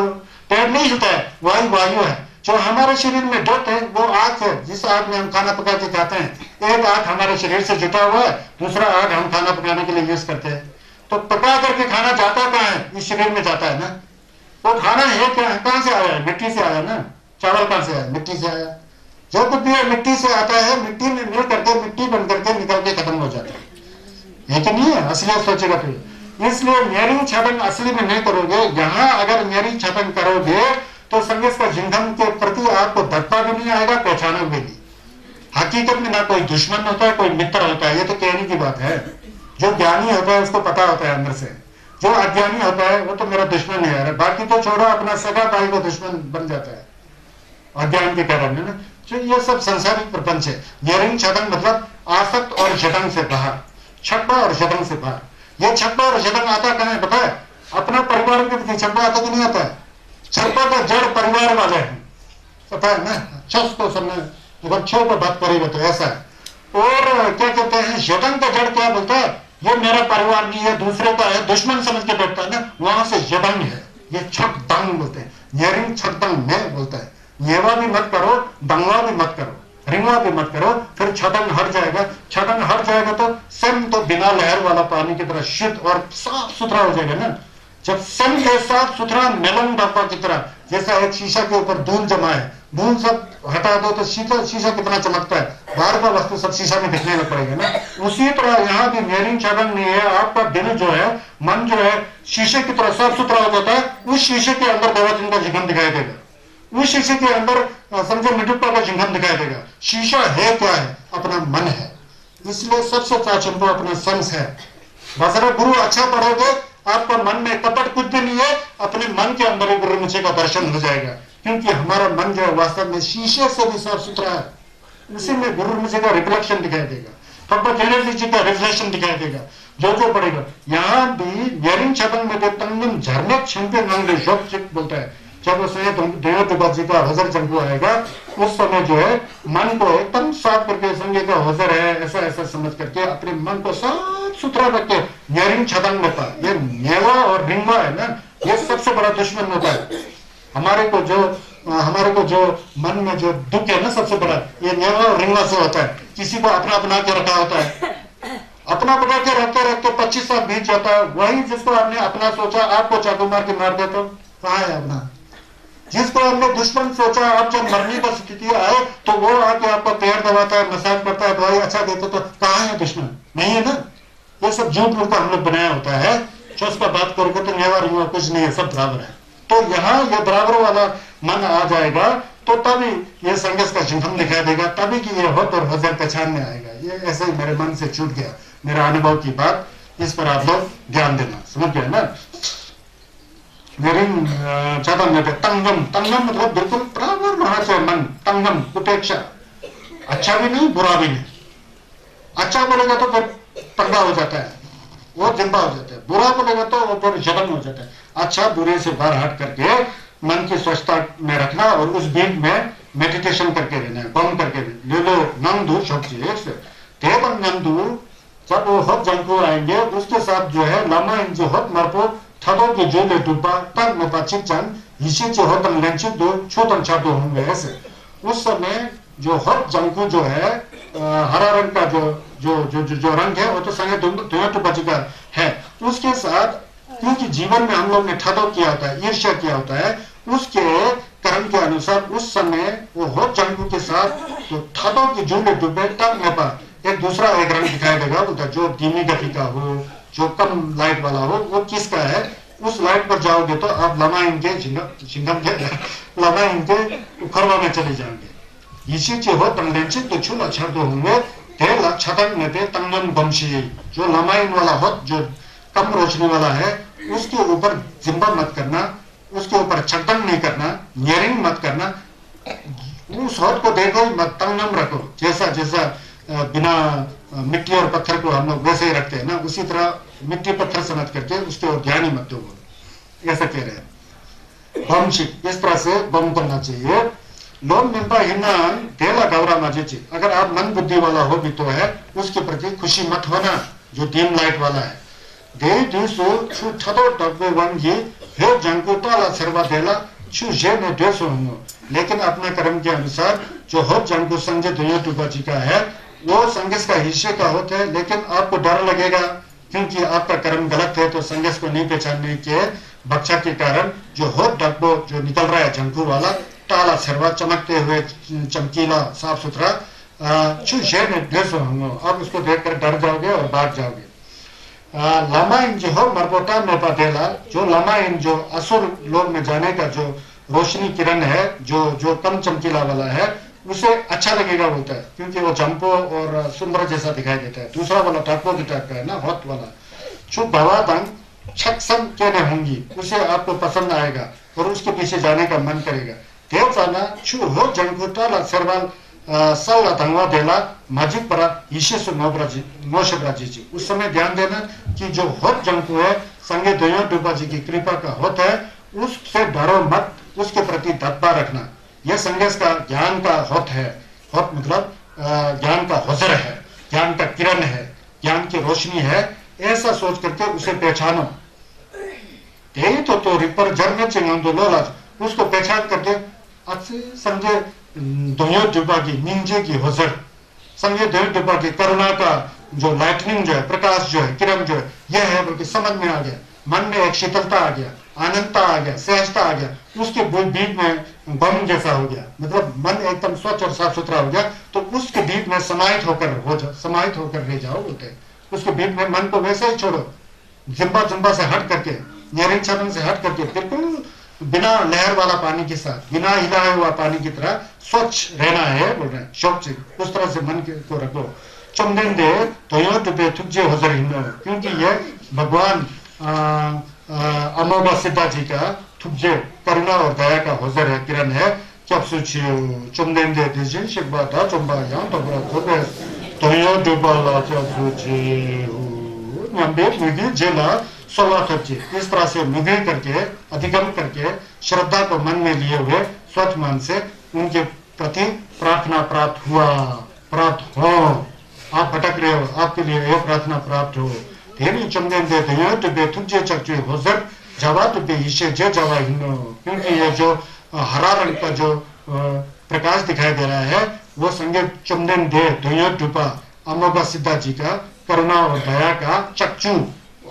पेड़ नहीं होता है वही वायु है। जो हमारे शरीर में डट है वो आग है, जिस आग में हम खाना पका के खाते हैं। एक आग हमारे शरीर से जुटा हुआ है, दूसरा आग हम खाना पकाने के लिए यूज करते हैं। तो पका करके खाना जाता कहाँ है? इस शरीर में जाता है ना। वो खाना है क्या है? कहाँ से आया है? मिट्टी से आया ना। चावल कहाँ से आया? मिट्टी से आया। जो कुछ भी मिट्टी से आता है, मिट्टी में मिल करके, मिट्टी बन करके निकल के खत्म हो जाता है। ये तो नहीं है असलियत सोचेगा तो। इसलिए न्यरिंग छदंग असली में नहीं करोगे। यहाँ अगर न्यरिंग छदंग करोगे तो संगीत का जिंगम के प्रति आपको धक्का भी नहीं आएगा, पहचानोगे भी। हकीकत में ना कोई दुश्मन होता है, कोई मित्र होता है, ये तो कहने की बात है। जो ज्ञानी होता है उसको पता होता है अंदर से, जो अज्ञानी होता है वो तो मेरा दुश्मन है। बाकी तो छोड़ो, अपना सगा भाई को दुश्मन बन जाता है अज्ञान के कारण, है ना। तो ये सब संसारिक प्रपंच है। न्यरिंग छदंग मतलब आसक्त और जटंग से बाहर, छप्पा और जटंग से बाहर। ये छप्पा और जटंग आता कहाँ है पता है? अपना परिवार के प्रति छप्पा आता कि नहीं आता है? छप्पा का जड़ परिवार वाले हैं, पता है ना। छस को समझ बच्चों को बात करेगा तो ऐसा है। और क्या कहते हैं, जटंग का जड़ क्या बोलता है? ये मेरा परिवार नहीं है, दूसरे का है, दुश्मन समझ के बैठता है ना, वहां से जटंग है। ये छदंग बोलते हैं। न्यरिंग छदंग में बोलता है येवा भी मत करो, दंगवा भी मत करो, रिंगवा भी मत करो, फिर छदंग हट जाएगा। छदंग हट जाएगा तो सन तो बिना लहर वाला पानी की तरह शुद्ध और साफ सुथरा हो जाएगा ना। जब सन के साफ सुथरा मेलन डब्बा की तरह, जैसा एक शीशा के ऊपर धूल जमा है, धूल सब हटा दो तो शीशा कितना चमकता है, बाहर का वस्तु सब शीशा में दिखने लग पड़ेगा ना। उसी तरह यहाँ भी न्यरिंग छदंग नहीं है। आपका दिल जो है, मन जो है, शीशे की तरह साफ सुथरा हो जाता है। उस शीशे के अंदर देवचन का जिगम दिखाई देगा, उस शीशे के अंदर समझो मिटुप्पा का जिंगम दिखाई देगा। शीशा है क्या है? अपना मन है। इसलिए सबसे प्राचीन तो अपना संस है। बसरा गुरु अच्छा पढ़ोगे, आपका मन में कपट कुछ भी नहीं है, अपने मन के अंदर ही गुरु मुझे का दर्शन हो जाएगा। क्योंकि हमारा मन जो है वास्तव में शीशे से भी साफ सुथरा है। उसी में गुरु जी का रिफ्लेक्शन दिखाई देगा, तब एनर्जी जी का रिफ्लेक्शन दिखाई देगा, जो पड़ेगा। यहाँ भी न्यारिंग छदंग में तंगम झरने छिंपे नंगे शोक चिक बोलता है, जब उसमें देव जी का हजर जंगू आएगा उस समय जो है मन को एकदम साफ करके संगे का हजर है ऐसा ऐसा समझ करके अपने मन को साफ सुथरा रख के न्यारिंग छदंग में पा, ये नेवा और रिंगवा है ना, ये सबसे बड़ा दुश्मन होता है हमारे को जो मन में जो दुख है ना सबसे बड़ा, ये नेवा और रिंगवा से होता है। किसी को अपना बना के रखा होता है, अपना बना के रखते रखते 25 साल बीत जाता है, वही जिसको आपने अपना सोचा आपको चाकू मार के मार दे तो कहाँ है अपना? जिसको हमने दुश्मन सोचा आप जब मरने की स्थिति आए तो वो आके आपको पैर दबाता है, मसाज करता है, दवाई अच्छा देते तो कहाँ है दुश्मन? नहीं है ना। ये सब झूठ मूठ का हम लोग बनाया होता है। चौस पर बात करोगे तो नेवा रिंगवा कुछ नहीं है, सब बराबर है। तो यहाँ ये बराबर वाला मन आ जाएगा तो तभी ये संघर्ष का चिन्ह दिखाई देगा, तभी कि ये होत और हजर पहचान में आएगा। ये ऐसे ही मेरे मन से छूट गया, मेरा अनुभव की बात, इस पर आप लोग ध्यान देना, समझ गए ना। न्यारिंग छदंग में तंगम, तंगम मतलब बिल्कुल बराबर होना चाहिए मन, तंगम उपेक्षा, अच्छा भी नहीं बुरा भी नहीं। अच्छा बोलेगा तो फिर तंगा हो जाता है, वो जिंदा हो जाता है, बुरा बोलेगा तो वो फिर जलन हो जाता है। अच्छा बुरे से बाहर हट करके मन की स्वच्छता में रखना और उस बीच में मेडिटेशन करके रहना है, बम करके ले लो नंदू शब्द देवन नंदू। जब वो हद जंतु आएंगे उसके साथ जो है लामा इंजो हद मरपो थदो के जो ले डूबा तब में पाचिक चंद इसी जो हदम लेंची दो छोटन छाटो होंगे ऐसे। उस समय जो हद जंतु जो है हरा रंग का जो रंग है वो तो संगे दोनों तो बच का है। उसके साथ क्योंकि जीवन में हम लोग ने ठदो किया होता है, ईर्ष्या किया होता है, उसके कर्म के अनुसार उस समय वो हद जंतु के साथ तो ठदो की जो ले डूबे तब में पा एक दूसरा एक रंग दिखाई देगा, बोलता जो धीमी गति का हो, जो कम लाइट वाला हो, वो किसका है? उस लाइट पर जाओगे तो आप लमा इनके चिंगम के लमा इनके उखरवा में चले जाएंगे। इसी चे हो तंगलेंचे तो छुला छाटो होंगे तेला छतंग में ते तंगम बमशी, जो लमाइन वाला हो जो कम रोशनी वाला है उसके ऊपर जिम्बा मत करना, उसके ऊपर छटंग नहीं करना, न्यारिंग मत करना। उस हद को देखो मत, तंगम रखो, जैसा जैसा बिना मिट्टी और पत्थर को हम लोग वैसे ही रखते हैं ना, उसी तरह मिट्टी पत्थर समझ करके उसके ओर ध्यान ही मत दो, ऐसा कह रहे हैं। बम शिक इस तरह से बम करना चाहिए। लोग मिलता हिन्ना देला गौरा माजे, अगर आप मन बुद्धि वाला हो भी तो है उसके प्रति खुशी मत होना जो डीम लाइट वाला है। दे दूसो छु ठदो डब्बे वंगी हे जंको ताला सर्वा देला छु जे ने देसो हो, लेकिन अपना कर्म के अनुसार जो हो जंको संजय दुनिया टूबा जी का है वो संघर्ष का हिस्से का होता है। लेकिन आपको डर लगेगा क्योंकि आपका कर्म गलत है, तो संघर्ष को नहीं पहचानने के बच्चा के कारण जो हो डब्बो जो निकल रहा है जंकू वाला ताला सर्वा चमकते हुए चमकीला साफ सुथरा छु जे ने देसो हो, आप उसको देखकर डर जाओगे और भाग जाओगे। लामाइन जो हो मरबोटा में पातेला, जो लामाइन जो असुर लोग में जाने का जो रोशनी किरण है जो कम चमकीला वाला है उसे अच्छा लगेगा बोलता है, क्योंकि वो चंपो और सुंदर जैसा दिखाई देता है। दूसरा वाला टाको की टाइप का है ना, हॉट वाला छुप भवा दंग छक्सम कहने होंगी, उसे आपको पसंद आएगा और उसके पीछे जाने का मन करेगा। देव जाना छु हो जंगुटा सरवाल सल्ला धंगवा देला माजिक परा ईशेसु नौशब्राजी जी। उस समय ध्यान देना कि जो होत जंकु है संगे दया डूबा जी की कृपा का होत है, उससे डरो मत, उसके प्रति दब्बा रखना। यह संघर्ष का ज्ञान का होत है, होत मतलब ज्ञान का होजर है, ज्ञान का किरण है, ज्ञान की रोशनी है, ऐसा सोच करके उसे पहचानो। यही तो रिपर जर में चिंगो लोला उसको पहचान करके अच्छे समझे दुनिया डूबा की निंजे की होजर, समझे दुनिया डूबा की करुणा का जो लाइटनिंग जो है, प्रकाश जो है, किरण जो है, यह है बल्कि समझ में आ गया, मन में एक शीतलता आ गया, आनंदता आ गया, सहजता आ गया, उसके बीच में बम जैसा हो गया, मतलब मन एकदम स्वच्छ और साफ सुथरा हो गया। तो उसके बीच में समाहित होकर रह जाओ बोलते हैं। उसके बीच में मन को वैसे ही छोड़ो, जिम्बा से हट करके, न्यारिंग छदंग से हट करके, बिल्कुल बिना लहर वाला पानी के साथ, बिना हिलाए हुआ पानी की तरह स्वच्छ रहना है बोल रहे हैं। शौच उस तरह से मन को रखो। चमदेन दे तो यो टुपे थुजे होजर हिंदो, क्योंकि ये भगवान अमोघ सिद्धा जी का थुजे करुणा और दया का होजर है, किरण है। 캡수치요 좀된데 대신 식바다 좀봐 양도보라 고베 동요 두발라 캡수치요 नंबे मुझे जेला 16 खर्चे इस तरह से मुझे करके अधिगम करके श्रद्धा को मन में लिए हुए स्वच्छ मन से उनके प्रति प्रार्थना प्राप्त हुआ प्राप्त हो आप भटक रहे हो आपके लिए ये प्रार्थना प्राप्त हो तेरी चंदन दे दया तो बे तुझे चक्चु हो सक जवा तो बे इसे जे जवा हिनो क्योंकि ये जो हरा रंग का जो प्रकाश दिखाई दे रहा है वो संगे चंदन दे दया टुपा अमोघा सिद्धा जी का करुणा और दया का चक्षु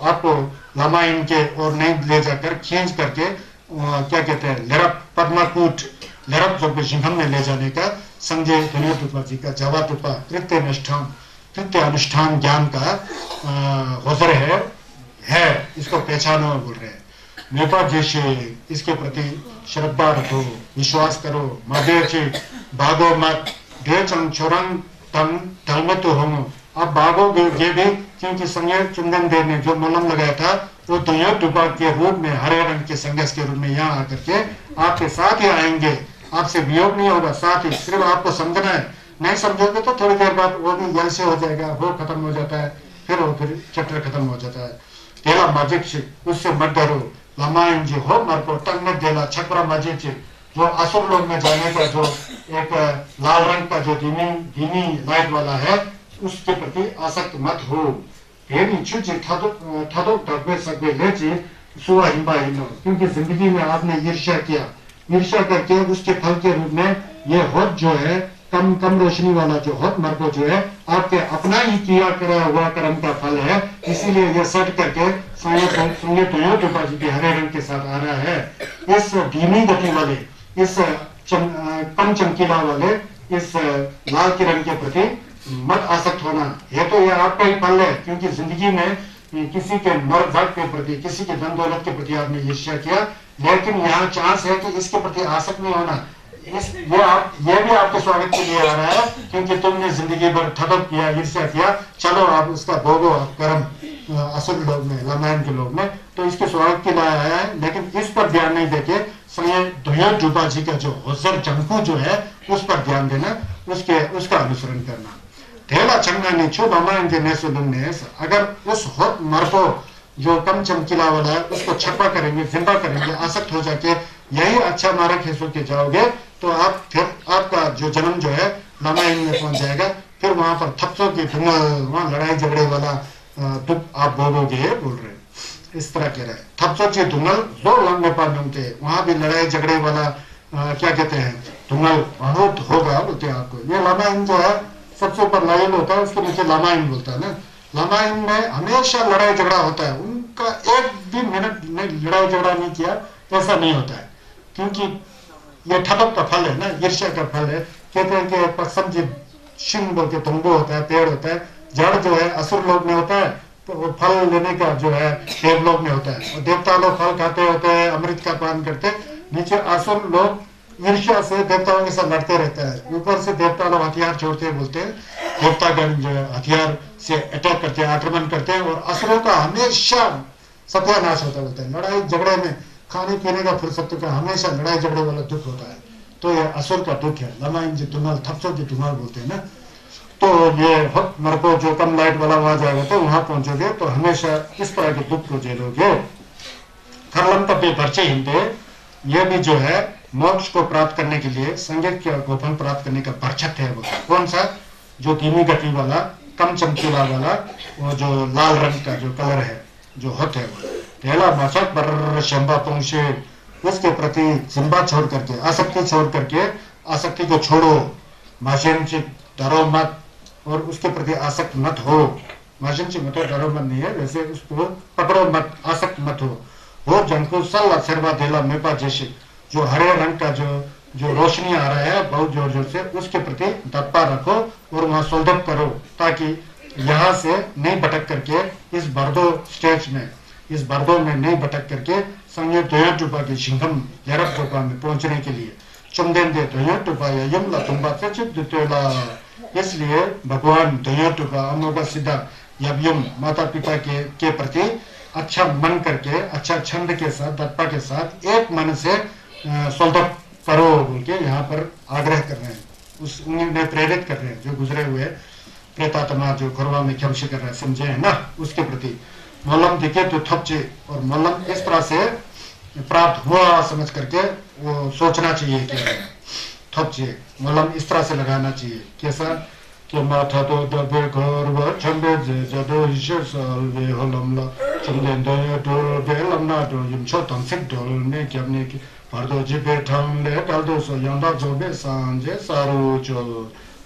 आपको लामायन के और नहीं ले जाकर खींच करके क्या कहते हैं लरप पद्माकूट लरप जो सिंघम में ले जाने का संजय धनुटुपा जी का जवाटुपा तृतीय अनुष्ठान ज्ञान का होसर है इसको पहचानो बोल रहे हैं नेपा जैसे इसके प्रति श्रद्धा रखो विश्वास करो मदेचे भागो मत ढेचंग छोरंग तंग धलमतो होमो अब भागोगे भी क्योंकि संजय चंदन देव ने जो मलम लगाया था वो दुनिया दुबा के रूप में हरे रंग के संघर्ष के रूप में यहाँ आकर के आपके साथ ही आएंगे आपसे वियोग नहीं होगा साथ ही सिर्फ आपको समझना है नहीं समझोगे तो थोड़ी देर बाद वो भी जल से हो जाएगा वो खत्म हो जाता है फिर चैप्टर खत्म हो जाता है तेरा मजिक उससे मत डरो लमायन जी हो मर को तंग में देला छपरा मजिक जो असुर लोग में जाने का जो एक लाल रंग का जो धीमी लाइट वाला है उसके प्रति आसक्त मत हो तेरी चुची ठदो तकवे सकवे लेची सुवा हिंबा हिनो क्योंकि जिंदगी में आपने ईर्ष्या करके उसके फल के रूप में ये होत जो है कम रोशनी वाला जो होत मर्को जो है आपके अपना ही किया करा हुआ कर्म का फल है इसीलिए ये सट करके संगे जी के हरे रंग के साथ आ रहा है इस धीमी गति वाले इस कम चमकीला वाले इस लाल के रंग के प्रति मत आसक्त होना ये तो ये आपका ही फल है क्योंकि जिंदगी में किसी के मर्द भाग के प्रति किसी के धन दौलत के प्रति आपने ईर्ष्या किया लेकिन यहाँ चांस है कि इसके प्रति आसक्त नहीं होना ये भी आपके स्वागत के लिए आ रहा है क्योंकि तुमने जिंदगी भर ठगक किया ईर्ष्या किया चलो आप उसका भोगो कर्म असुर लोग में रामायण के लोग में तो इसके स्वागत के लिए आया है लेकिन इस पर ध्यान नहीं देके धुया डूबा जी का जो होसर चंकू जो है उस पर ध्यान देना उसका अनुसरण करना थेला चंगा ने छो रामायण के नेसो ने अगर उस होत मर्दो जो कम चमकीला वाला है उसको छप्पा करेंगे जिंदा करेंगे आसक्त हो जाके यही अच्छा मारा खेसो के जाओगे तो आप फिर आपका जो जन्म जो है रामायण में पहुंच जाएगा फिर वहां पर थप्सों की वहां लड़ाई झगड़े वाला दुख आप भोगोगे बोल रहे इस तरह कह रहे थप्सों की धुंगल जो लंबे पाने के वहां भी लड़ाई झगड़े वाला क्या कहते हैं धुंगल बहुत होगा बोलते हैं आपको ये रामायण जो है सबसे ऊपर लाइन होता है उसके नीचे रामायण बोलता है ना रामायण में हमेशा लड़ाई झगड़ा होता है उनका एक भी मिनट ने लड़ाई झगड़ा नहीं किया ऐसा नहीं होता है क्योंकि ये ठबक का फल है ना ईर्ष्या का फल है कहते हैं कि पसम जी शिंग बोल के तुंबो होता है पेड़ होता है जड़ जो है असुर लोग में होता है तो वो फल लेने का जो है देवलोक में होता है और देवता लोग फल खाते होते हैं अमृत का पान करते नीचे असुर लोग ईर्ष्या से देवताओं के साथ लड़ते रहता है ऊपर से देवता लोग हथियार छोड़ते बोलते हैं देवतागण जो है हथियार से अटैक करते हैं आक्रमण करते हैं और असुरों का हमेशा सत्यानाश होता बोलते हैं लड़ाई झगड़े में खाने पीने का फुर्सत का हमेशा लड़ाई झगड़े वाला दुख होता है तो ये असुर का दुख है रामायण जी तुम्हार थप्सों की तुम्हार बोलते हैं ना तो ये मर को जो कम लाइट वाला वहां जाएगा तो वहां पहुंचोगे तो हमेशा इस तरह के दुख को झेलोगे खरलम तब भरचे हिंदे ये भी जो है मोक्ष को प्राप्त करने के लिए संगीत के गोफल प्राप्त करने का परछत है वो कौन सा जो धीमी गति वाला कम चमकीला वाला वो जो लाल रंग का जो कलर है जो होते है वो तेला मसक बर शंबा पहुंचे उसके प्रति सिंबा छोड़ करके आसक्ति को छोड़ो माशेन से डरो मत और उसके प्रति आसक्त मत हो माशेन से मतलब डरो मत नहीं है वैसे उसको पकड़ो मत आसक्त मत हो जनको सल्ला सरवा देला मेपा जैसे जो हरे रंग का जो रोशनी आ रहा है बहुत जोर जोर से उसके प्रति दप्पा रखो और वहां सोल्डप करो ताकि यहाँ से नहीं भटक करके इस बर्दो में नहीं भटक करके संगे दोयटुपा की सिंघम यरप टोपा में पहुंचने के लिए चुमदेन दे दोयटुपा या यमला तुम्बा सचित इसलिए भगवान दोयटुपा अमोघा सिद्धा यम माता पिता के प्रति अच्छा मन करके अच्छा छंद के साथ दत्पा के साथ एक मन से सोल्डप करो बोल के यहाँ पर आग्रह कर रहे हैं, उन्हें प्रेरित कर रहे हैं, जो गुजरे हुए प्रेतात्मा जो घरवा में क्षमशी कर रहे हैं, समझे है ना, उसके प्रति मल्लम दिखे तो थपचे, और मल्लम इस तरह से प्राप्त हुआ समझ करके वो सोचना चाहिए कि थपचे मल्लम इस तरह से लगाना चाहिए। कैसा कि माथा तो दबे घर व चंबे जदो इशे सालवे होलमला चंबे दो बेलमना दो यमछो तंसिक डोल ने क्या ने कि भरदो जिबे ठंडे डाल दो सो यंदा जोबे सांझे सारो चो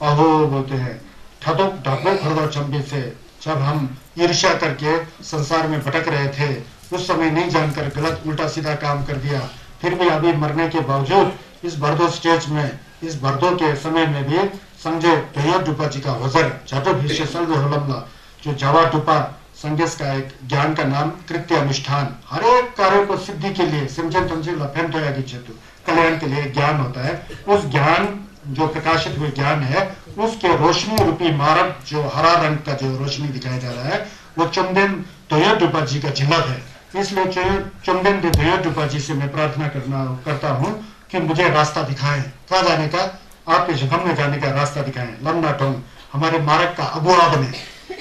अहो बोलते हैं ठदो ढाको खरदो चंबे से। जब हम ईर्ष्या करके संसार में भटक रहे थे, उस समय नहीं जानकर गलत उल्टा सीधा काम कर दिया, फिर भी अभी मरने के बावजूद इस भरदो स्टेज में, इस भरदो के समय में भी समझे दया डुपा जी का वजर जाटो भीष्य सल्वे होलमला, जो जावा डुपा संदेश का एक ज्ञान का नाम कृत्य अनुष्ठान, हर एक कार्य को सिद्धि के लिए समझे तुमसे लफेन तो यागी चतु कल्याण के लिए ज्ञान होता है। उस ज्ञान जो प्रकाशित हुए ज्ञान है, उसके रोशनी रूपी मार्ग जो हरा रंग का जो रोशनी दिखाया जा रहा है, वो चंदेन दया डुपा जी का झलक है। इसलिए चंदेन दया डुपा जी से मैं प्रार्थना करता हूँ कि मुझे रास्ता दिखाएं, कहाँ जाने का, आपके जगह में जाने का रास्ता दिखाएं, लम्बा टोंग हमारे मार्ग का अगुआ बने,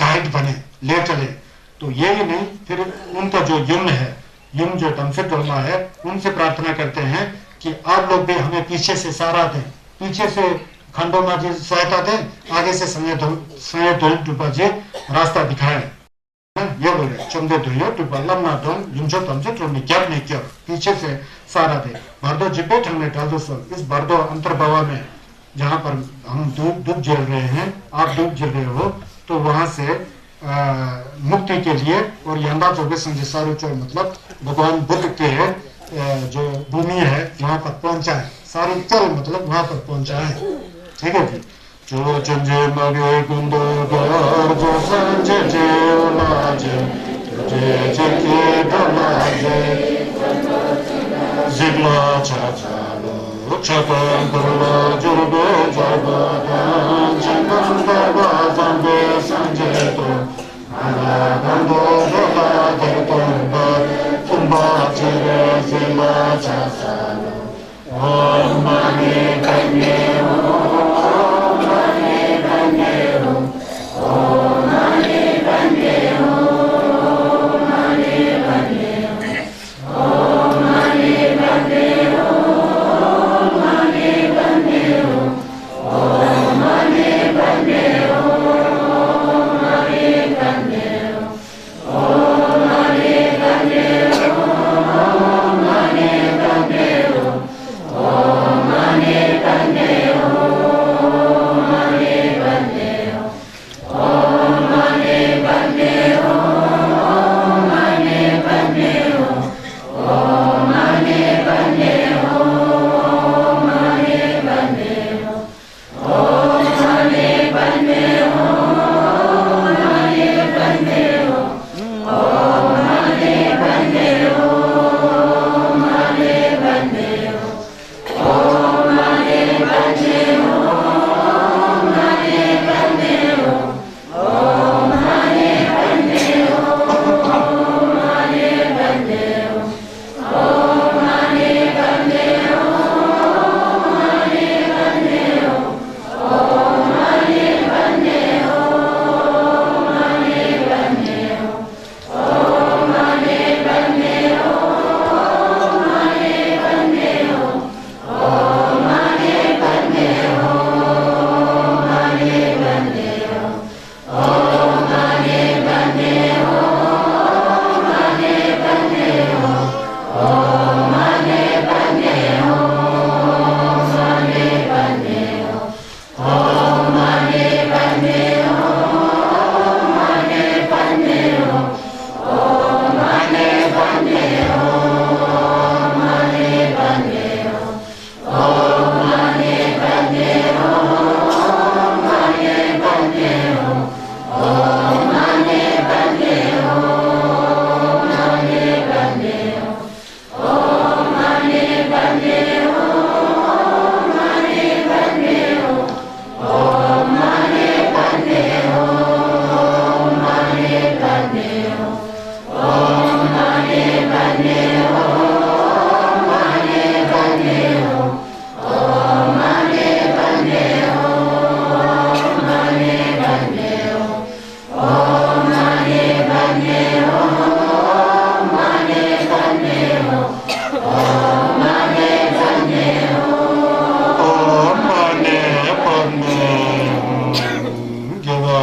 गाइड बने, ले चले। तो ये ही नहीं, फिर उनका जो युम है, युम जो तमसे डोलमा है, उनसे प्रार्थना करते हैं कि आप लोग भी हमें पीछे से सहारा दें, पीछे से खंडोमा जी सहायता दें, आगे से समय डुपा जी रास्ता दिखाएं। ये बोल रहे चंदे धोयो टुपा लम्बा टोंग युमछो तमसे टोलमी क्या नहीं क्या, पीछे से सहारा दे। भरदो जिब्बे ठंड में डाल दो सब, इस भरदो अंतर्भवा में जहाँ पर हम डूब झेल रहे हैं, आप डूब झेल रहे हो, तो वहां से मुक्ति के लिए, और यंदा जो भी संजय चो मतलब भगवान बुद्ध के जो भूमि है वहां पर पहुंचा है, सारी चल मतलब वहां पर पहुंचा है। ठीक है जी। जो चंजे मगे गुंदो दर जो संजय जे लाजे जे जे के दलाजे जिगला चाचालो छपन करला जुर्बे जबादान चंदन दरबा जंबे संजय तो आला गंदो दला दरतंबा तुम्बा चिरे जिला चाचालो ओम माने कन्ये Oh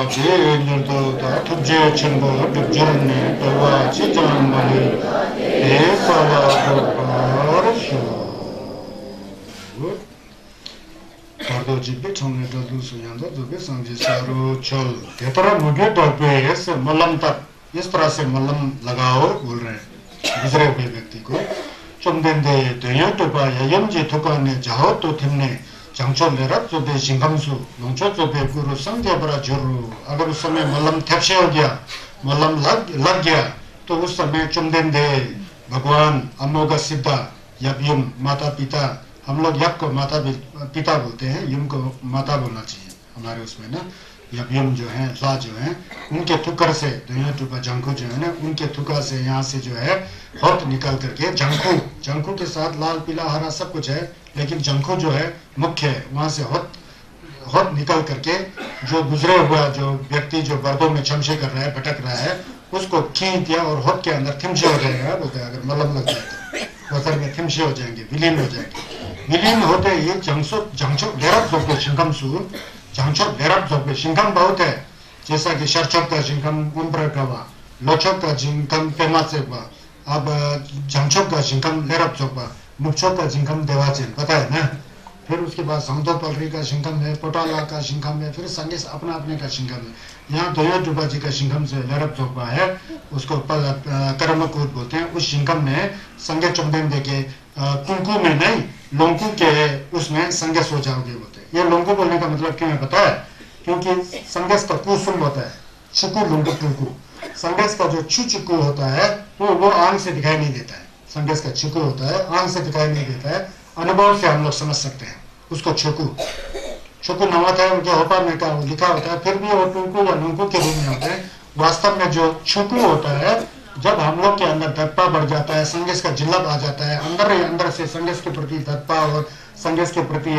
제일도 투제 첨부 벽전에 도와 지장만이 대사라고 바르쇼 Pardo jibe chonne daldu suyanda dobe sanji saru chol ketara muge dobe es malam tak इस तरह से मलम लगाओ बोल रहे हैं गुजरे हुए व्यक्ति को चुम्बेंदे दयो तो बा यमजे थोका ने जाओ तो थिमने जंगचो लेरब जो बे जिंगमसु नोंचो जो बे गुरु संगे बरा जरू अगर उस समय मलम थैपशे हो गया मलम लग गया तो उस समय चुम्बेंदे भगवान अमोघ सिद्धा यम माता पिता हम लोग यप को माता पिता बोलते हैं यम को माता बोलना चाहिए हमारे उसमें ना यम जो है ला जो है उनके थुकर से दुनिया टुका जंखू जो है ना उनके थुका से यहाँ से जो है हॉट निकल करके जंखू के साथ लाल पीला हरा सब कुछ है लेकिन जंखू जो है मुख्य है वहाँ से हॉट निकल करके जो गुजरे हुआ जो व्यक्ति जो बर्दों में छमछे कर रहा है भटक रहा है उसको खींच दिया और हॉट के अंदर थिमशे हो जाएगा बोलते हैं अगर मलम लग जाए तो वसर में थिमशे हो जाएंगे विलीन हो जाएंगे विलीन होते ये जंगचो लेरब जोके शिंगमसु जंगचो लेरब जोके शिंगम बहुत है जैसा कि शरचोक का शिंगम उम्र का हुआ लोचोक का शिंगम पेमा से हुआ अब जंगचोक का शिंगम लेरब जोका मुक्चोक का शिंगम देवाचेन पता है ना फिर उसके बाद संतो पलरी का शिंगम है पोटाला का शिंगम है फिर संगेस अपना अपने का शिंगम है यहाँ दोयो डुबा जी का शिंगम से लेरब जोका है उसको कर्मकूट बोलते हैं उस शिंगम में संगे चुम्बेन देके कुंकू में नहीं लोंकू के उसमें संगेस हो जाओगे बोलते हैं ये लोंकू बोलने का मतलब क्यों है पता है क्योंकि संगेस का कुसुम होता है चुकू लोंकू कुंकू संगेस का जो चुकू होता है वो आंख से दिखाई नहीं देता है संगेस का चुकू होता है आंख से दिखाई नहीं देता है अनुभव से हम लोग समझ सकते हैं उसको चुकू नवाता है उनके होपा में का लिखा होता है फिर भी वो टुकू या लुंकू के रूप में होते हैं वास्तव में जो चुकू होता है जब हम लोग के अंदर दत्पा बढ़ जाता है संगेस का जिल्लत आ जाता है अंदर से संगेस के प्रति दत्पा और संगेस के प्रति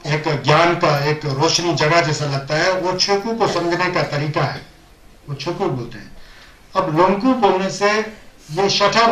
एक ज्ञान का एक रोशनी जगह जैसा लगता है वो चुकू को समझने का तरीका है वो चुकू बोलते हैं अब लोंकू बोलने से ये छठा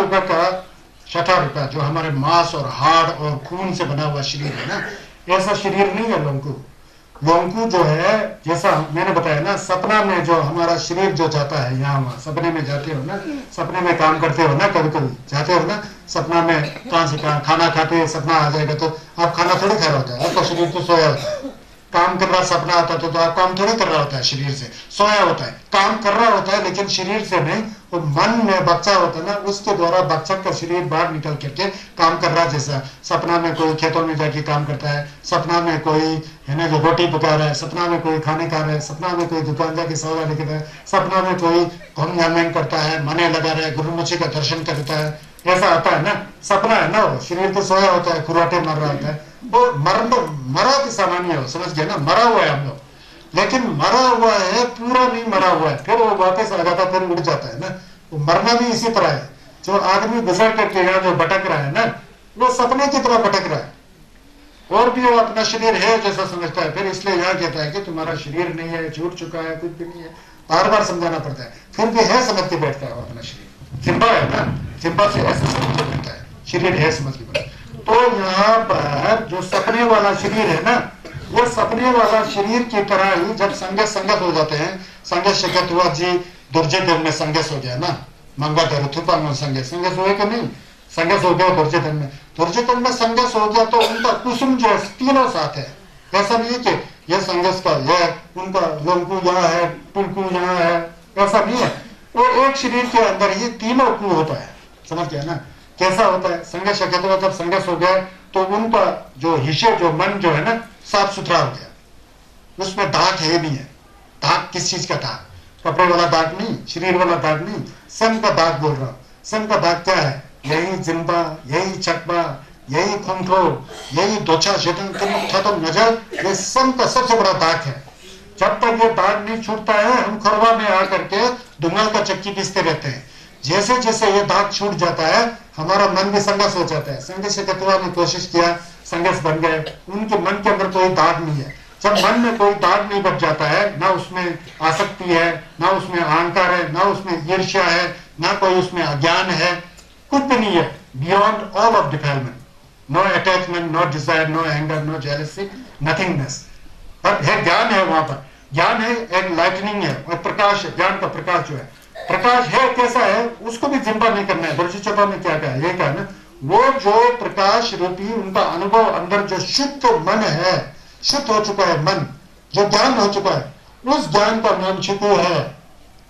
रुपया जो हमारे मांस और हाड़ और खून से बना हुआ शरीर है ना ऐसा शरीर नहीं है लोंकू जो है जैसा मैंने बताया ना सपना में जो हमारा शरीर जो जाता है यहाँ वहाँ सपने में जाते हो ना सपने में काम करते हो ना कभी कभी जाते हो ना सपना में कहाँ से कहाँ खाना खाते सपना आ जाएगा तो आप खाना थोड़ी खा रहा होता है आपका शरीर तो सोया होता है काम कर रहा सपना आता तो आप काम थोड़ी कर रहा होता है शरीर से सोया होता है काम कर रहा होता है लेकिन शरीर से नहीं वो मन में बच्चा होता है ना उसके द्वारा बच्चा का शरीर बाहर निकल करके काम कर रहा जैसा सपना में कोई खेतों में जाके काम करता है सपना में कोई है ना जो रोटी पका रहा है सपना में कोई खाने खा रहा है सपना में कोई दुकान जाके सौदा लेके रहा है सपना में कोई घूम करता है मने लगा रहा है गुरुमुखी का दर्शन करता है ऐसा आता है ना सपना है ना वो शरीर तो सोया होता है खुराटे मर रहा होता है वो मरा के सामान्य हो समझ गए ना मरा हुआ है हम लोग लेकिन मरा हुआ है पूरा नहीं मरा हुआ है फिर वो वापस आ जाता फिर उड़ जाता है ना वो मरना भी इसी तरह है जो आदमी गुजर करके यहाँ जो भटक रहा है ना वो सपने की तरह भटक रहा है और भी वो अपना शरीर है जैसा समझता है फिर इसलिए यहाँ कहता है कि तुम्हारा शरीर नहीं है छूट चुका है कुछ भी नहीं है बार बार समझाना पड़ता है फिर भी है समझ के बैठता है वो अपना शरीर चिंपा है ना चिंपा से ऐसा समझ के बैठता है शरीर है समझ के बैठता है तो यहाँ पर जो सपने वाला शरीर है ना वो सपने वाला शरीर की तरह ही जब संगत हो जाते हैं संगत हुआ जी दुर्जे दिन में संगत हो गया ना मंगा दर थुपांग संगत हुए कि नहीं संगत हो गया दुर्जे दिन में संगत हो गया तो उनका कुसुम जो है तीनों साथ है ऐसा नहीं कि यह संगत का यह उनका लोंकू यहाँ है टुलकू यहाँ है ऐसा नहीं है वो एक शरीर के अंदर ये तीनों कु होता है समझ गया ना कैसा होता है संघर्ष जब संघर्ष हो गया तो उनका जो हिस्से जो मन जो है ना साफ सुथरा हो गया उसमें दाग है नहीं है दाग किस चीज का दाग कपड़े वाला दाग नहीं शरीर वाला दाग नहीं सन का दाग बोल रहा हूँ सन का दाग क्या है यही जिम्बा यही चकबा यही खुंठो यही दोछा तो नजर ये सन का सबसे बड़ा दाग है जब तक ये दाग नहीं छूटता है हम खरवा में आकर के धुआं का चक्की पीसते रहते हैं जैसे जैसे ये दाग छूट जाता है हमारा मन भी संघर्ष हो जाता है संघर्ष ने कोशिश किया संघर्ष बन गए उनके मन के अंदर कोई दाग नहीं है जब मन में कोई दाग नहीं बच जाता है ना उसमें आसक्ति है ना उसमें अहंकार है ना उसमें ईर्ष्या है ना कोई उसमें अज्ञान है कुछ भी नहीं है beyond all of defilement no attachment no desire no anger no jealousy nothingness पर है ज्ञान है वहां पर ज्ञान है, एक लाइटनिंग है और प्रकाश है। ज्ञान का प्रकाश जो है, प्रकाश है कैसा है उसको भी जिंदा नहीं करना है। दर्जी चौपा में क्या कहा, ये कहा ना, वो जो प्रकाश रूपी उनका अनुभव अंदर जो शुद्ध मन है, शुद्ध हो चुका है मन, जो ज्ञान हो चुका है, उस ज्ञान का नाम छिपू है।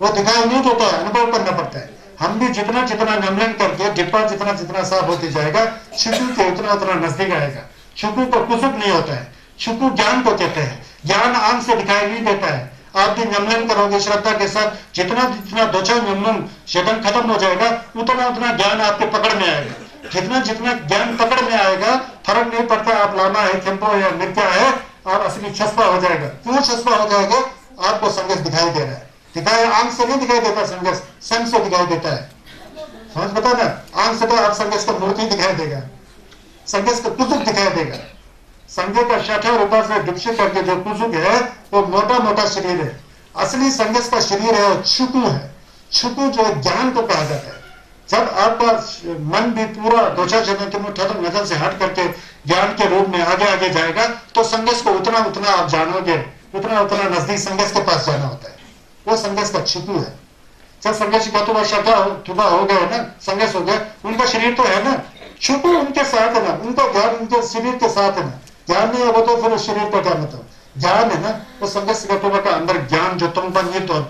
वो दिखाई नहीं देता है, अनुभव करना पड़ता है। हम भी जितना जितना नमन करके डिब्बा जितना जितना साफ होते जाएगा, छिपू के उतना उतना नजदीक आएगा। छिपू को कुसुक नहीं होता है, छिपू ज्ञान को कहते हैं। ज्ञान आंख से दिखाई नहीं देता है। आप भी नमन करोगे श्रद्धा के साथ, जितना जितना दो चार नमन शैतान खत्म हो जाएगा, उतना उतना ज्ञान आपके पकड़ में आएगा। जितना जितना ज्ञान पकड़ में आएगा, फर्क नहीं पड़ता आप लामा है, खेम्पो या मिर्चा है, आप असली छसपा हो जाएगा। क्यों छसपा हो जाएगा? आपको संघर्ष दिखाई दे रहा है। दिखाई आंख से नहीं दिखाई देता, संघर्ष सन से दिखाई देता है। समझ पता ना, आंख से तो आप संघर्ष का मूर्ति दिखाई देगा, संघर्ष का कुसुक दिखाई देगा। संघ का शाखा रूपा से दीक्षित करके जो कुसुक है वो मोटा मोटा शरीर है। असली संघर्ष का शरीर है छुकू है। छुकू जो ज्ञान को कहा जाता है। जब आपका मन भी पूरा दो चार जगह नजर से हट करके ज्ञान के रूप में आगे आगे जाएगा, तो संघर्ष को उतना उतना आप जानोगे, उतना उतना नजदीक संघर्ष के पास जाना होता है। वो संघर्ष का छिपू है। जब संघर्ष का तो श्रद्धा हो गया ना, संघर्ष हो गया, उनका शरीर तो है ना, छिपू उनके साथ है ना, उनका ज्ञान उनके शरीर के साथ है ना। ज्ञान नहीं होगा तो फिर शरीर का क्या मतलब? ज्ञान है ना, वो संघर्ष का अंदर ज्ञान जो तुमबन्नी तो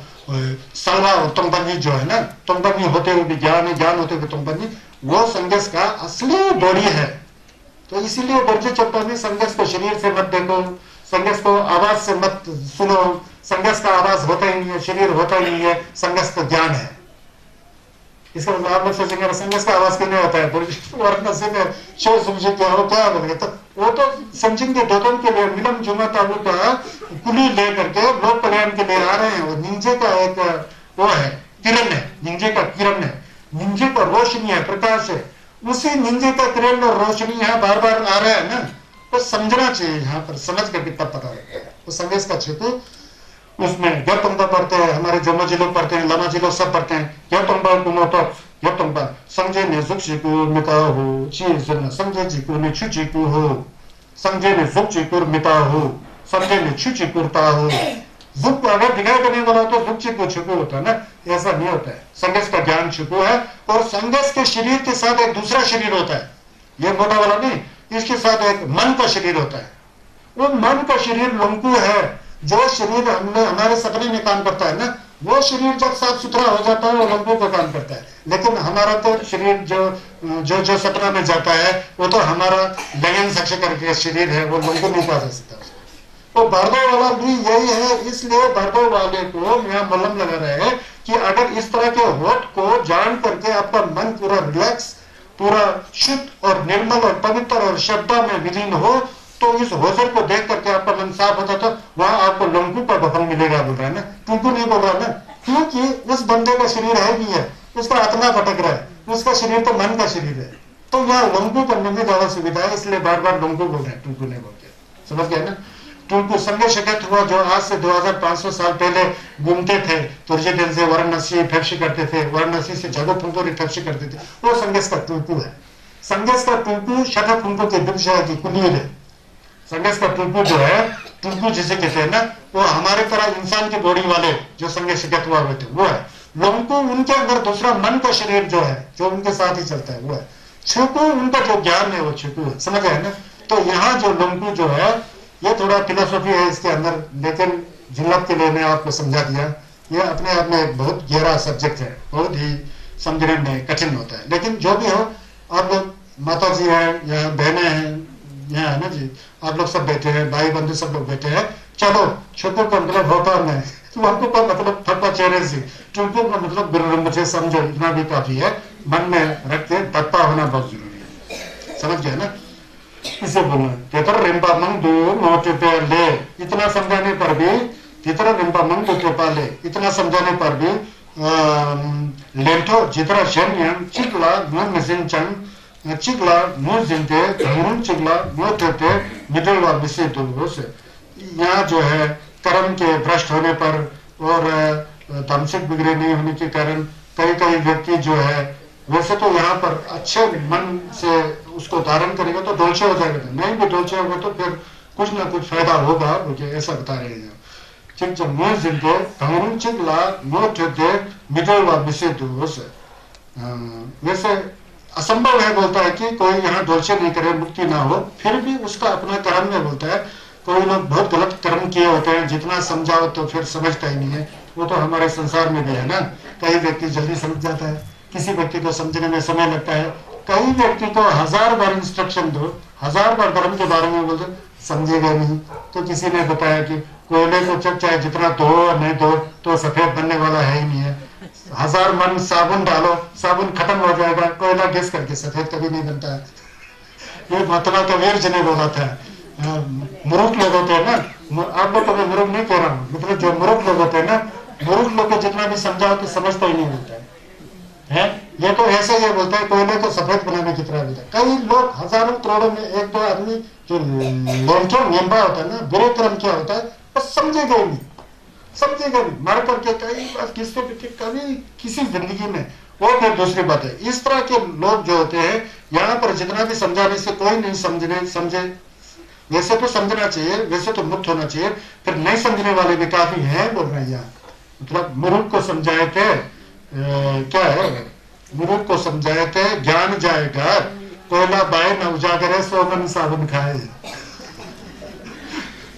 सलवा और तुमबन्नी जो है ना, तुमबन्नी होते हुए भी ज्ञान है, ज्ञान होते हुए तुमबन्नी, वो संघर्ष का असली बॉडी है। तो इसीलिए दर्जे चौपा में संघर्ष को शरीर से मत देखो, संघर्ष को आवाज से मत सुनो। संघर्ष का आवाज होता ही नहीं है, शरीर होता ही नहीं है, संघर्ष का ज्ञान है। इसका मतलब आप लोग सोचेंगे संघर्ष का आवाज क्यों नहीं होता है, शोर समझे क्या हो क्या बोलेंगे, तो वो तो समझेंगे दोनों के लिए मिलम जुमा तालु का कुली लेकर के लोक कल्याण के लिए आ रहे हैं। वो निंजे का एक वो है, किरण है, निंजे का किरण है, निंजे का रोशनी है, प्रकाश है। उसी निंजे का किरण और रोशनी यहाँ बार बार आ रहा है ना, तो समझना चाहिए। यहाँ पर समझ करके तब पता लगेगा वो संघर्ष का क्षेत्र। उसमें यतुंबा पढ़ते हैं, हमारे जोमा जी लोग पढ़ते हैं, लामा जी लोग सब पढ़ते हैं। यतुंबा कुमो तो यतुंबा समझे ने जुक्षी को मिता हो, चीज न समझे जी को ने छुची को हो, समझे ने जुक्षी को मिता हो, समझे ने छुची कुरता हो। जुक अगर दिखाई देने वाला हो तो जुक्षी को छुपू होता है ना, ऐसा नहीं होता है। संघर्ष का ज्ञान छुपू है, और संघर्ष के शरीर के साथ एक दूसरा शरीर होता है, ये मोटा वाला नहीं, इसके साथ एक मन का शरीर होता है। वो मन का शरीर लंकु है, जो शरीर हमने हमारे सपने में काम करता है ना, वो शरीर जब साफ सुथरा हो जाता है वो लंबू का काम करता है। लेकिन हमारा तो शरीर जो सपना में जाता है वो तो हमारा लयन सक्ष करके शरीर है, वो लंबू नहीं पा सकता। तो बारदो वाला भी यही है। इसलिए बारदो वाले को यहाँ मलम लगा रहे हैं कि अगर इस तरह के होठ को जान करके आपका मन पूरा रिलैक्स, पूरा शुद्ध और निर्मल और पवित्र और श्रद्धा में विलीन हो, तो इस होजर को देख करके आपका मन साफ होता, तो वहां आपको लंकू का बफन मिलेगा, बोल रहा है ना, टुकू नहीं बोल रहा है ना, क्योंकि उस बंदे का शरीर है नहीं है, उसका आत्मा भटक रहा है, उसका शरीर तो मन का शरीर है। तो यहाँ लंकू करने में ज्यादा सुविधा है, इसलिए बार बार लंकू बोल रहे हैं, टुकू नहीं बोलते। समझ गए ना? टुकू संघर्ष हुआ जो आज से 2500 साल पहले घूमते थे, तुर्जे दिल से वाराणसी फैक्सी करते थे, वाराणसी से जगो फुंकोरी फैक्सी करते थे, वो संघर्ष का टुकू है। संघर्ष का टुकू शठा फुंको के दुर्शा की कुलीर है। संघर्ष का टुकू जो है, टुकू जिसे कहते हैं ना, वो हमारे तरह इंसान की बॉडी वाले जो संघर्ष हुआ हुए थे वो है। लंकू उनके अंदर दूसरा मन का शरीर जो है, जो उनके साथ ही चलता है, वो है। छुकू उनका जो ज्ञान है वो छुकू है। समझ आए ना? तो यहाँ जो लंकू जो है, ये थोड़ा फिलोसॉफी है इसके अंदर, लेकिन जिल्लत के लिए मैं आपको समझा दिया। ये अपने आप में एक बहुत गहरा सब्जेक्ट है, बहुत ही समझने में कठिन होता है। लेकिन जो भी हो, आप लोग माता जी है या बहनें हैं यहाँ है ना जी, आप लोग सब बैठे हैं, भाई बंधु सब लोग बैठे हैं। चलो छोटू का मतलब होता नहीं, लंकू का मतलब फटा चेहरे से, टुकू का मतलब गुरु मुझे समझो, इतना भी काफी है। मन में रख के तत्ता होना बहुत जरूरी है। समझ गया ना? इसे बोलना तेतर रिंपा मंगू मोटे पे ले, इतना समझाने पर भी तितर रिंपा मंगू के पाले, इतना समझाने पर भी लेंटो जितरा शन्यम चिकला मन मिसिन चंग चिकला मुंह जिनते मुंह चिकला मुंह थे मिडल व मिसे दुलगो से। यहाँ जो है कर्म के भ्रष्ट होने पर और तामसिक बिगड़े नहीं होने के कारण कई कई व्यक्ति जो है, वैसे तो यहाँ पर अच्छे मन से उसको धारण करेगा तो डोलचे हो जाएगा, नहीं भी डोलचे होगा तो फिर कुछ ना कुछ फायदा होगा, मुझे ऐसा बता रहे हैं। 직접 무엇인데 당론직라 못해도 मिटोवा विषय तो वैसे असंभव है बोलता है कि कोई यहाँ दोषी नहीं करे मुक्ति ना हो, फिर भी उसका अपना कर्म में बोलता है। कोई लोग बहुत गलत कर्म किए होते हैं, जितना समझाओ तो फिर समझता ही नहीं है। वो तो हमारे संसार में भी है ना, कई व्यक्ति जल्दी समझ जाता है, किसी व्यक्ति को समझने में समय लगता है। कई व्यक्ति को 1000 बार इंस्ट्रक्शन दो, 1000 बार धर्म के बारे में बोलते समझेगा नहीं। तो किसी ने बताया कि कोयले को चाहे जितना धो और नहीं धो तो सफेद बनने वाला है ही नहीं है। 1000 मन साबुन डालो, साबुन खत्म हो जाएगा, कोयला घिस करके सफेद कभी नहीं बनता है। ये महात्मा कबीर जी ने बोला था। मूर्ख लोग होते हैं ना, आप लोग कभी मूर्ख नहीं कह रहा हूँ, मतलब जो मूर्ख लोग होते हैं ना, मूर्ख लोग को जितना भी समझाओ तो समझता ही नहीं होता है। ये तो ऐसे ही बोलता है कोयले को सफेद बनाने की तरह बोलता है। कई लोग हजारों करोड़ों में एक दो आदमी जो लोंचो नियम्बा होता है ना, बुरे कर्म क्या होता है, बस समझेगा ही नहीं, समझेगा नहीं, मर करके कई बार किसके कभी किसी जिंदगी में, वो फिर दूसरी बात है। इस तरह के लोग जो होते हैं, यहाँ पर जितना भी समझाने से कोई नहीं समझे, वैसे तो समझना चाहिए, वैसे तो मुक्त होना चाहिए, फिर नहीं समझने वाले भी काफी हैं बोल रहे हैं यहाँ। मतलब मूर्ख को समझाए थे, क्या है, मूर्ख को समझाए थे ज्ञान जाएगा, कोयला बाय न उजागर 100 मन साबुन खाए।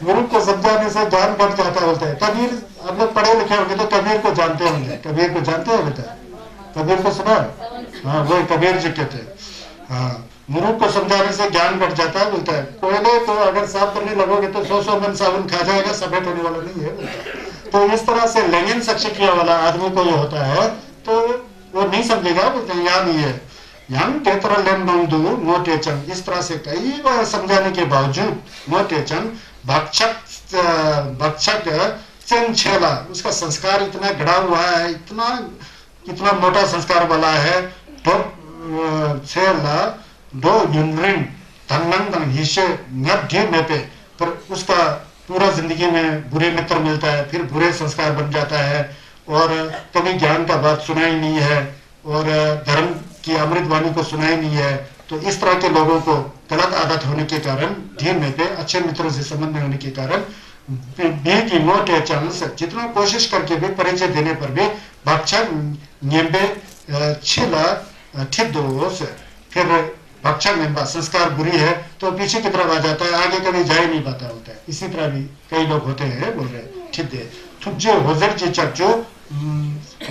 मूर्ख को समझाने से ज्ञान बढ़ जाता होता है। कबीर, आप लोग पढ़े लिखे होंगे तो कबीर को जानते होंगे, कबीर को जानते हो बेटा, कबीर को सुना? हाँ, वो कबीर जी कहते हैं। हाँ, मूर्ख को समझाने से ज्ञान बढ़ जाता है बोलता है। कोयले को अगर साफ करने लगोगे तो 100 मन साबुन खा जाएगा, सफेद होने वाला नहीं है बोलता। तो इस तरह से लैंगिक शिक्षा वाला आदमी को ये होता है तो वो नहीं समझेगा, बोलते हैं यहाँ नहीं है। इस तरह से कई बार समझाने के बावजूद मोटेचन भक्षक छेला, उसका संस्कार इतना गड़ा हुआ है, इतना मोटा संस्कार वाला है। दो युनरिंग धनंदन हिस्से में पे, पर उसका पूरा जिंदगी में बुरे मित्र मिलता है, फिर बुरे संस्कार बन जाता है, और कभी ज्ञान का बात सुना ही नहीं है, और धर्म की अमृत वाणी को सुना ही नहीं है। तो इस तरह के लोगों को गलत आदत होने के कारण, ढील में पे अच्छे मित्रों से संबंध में होने के कारण की मोटे चांस जितना कोशिश करके भी परिचय देने पर भी भक्षा छिला ठीक दोष, फिर भक्षा निम्बा संस्कार बुरी है तो पीछे की तरफ आ जाता है, आगे कभी जा ही नहीं पाता होता है। इसी तरह भी कई लोग होते हैं बोल रहे ठीक है। थुज्जे होजर जी चक्चो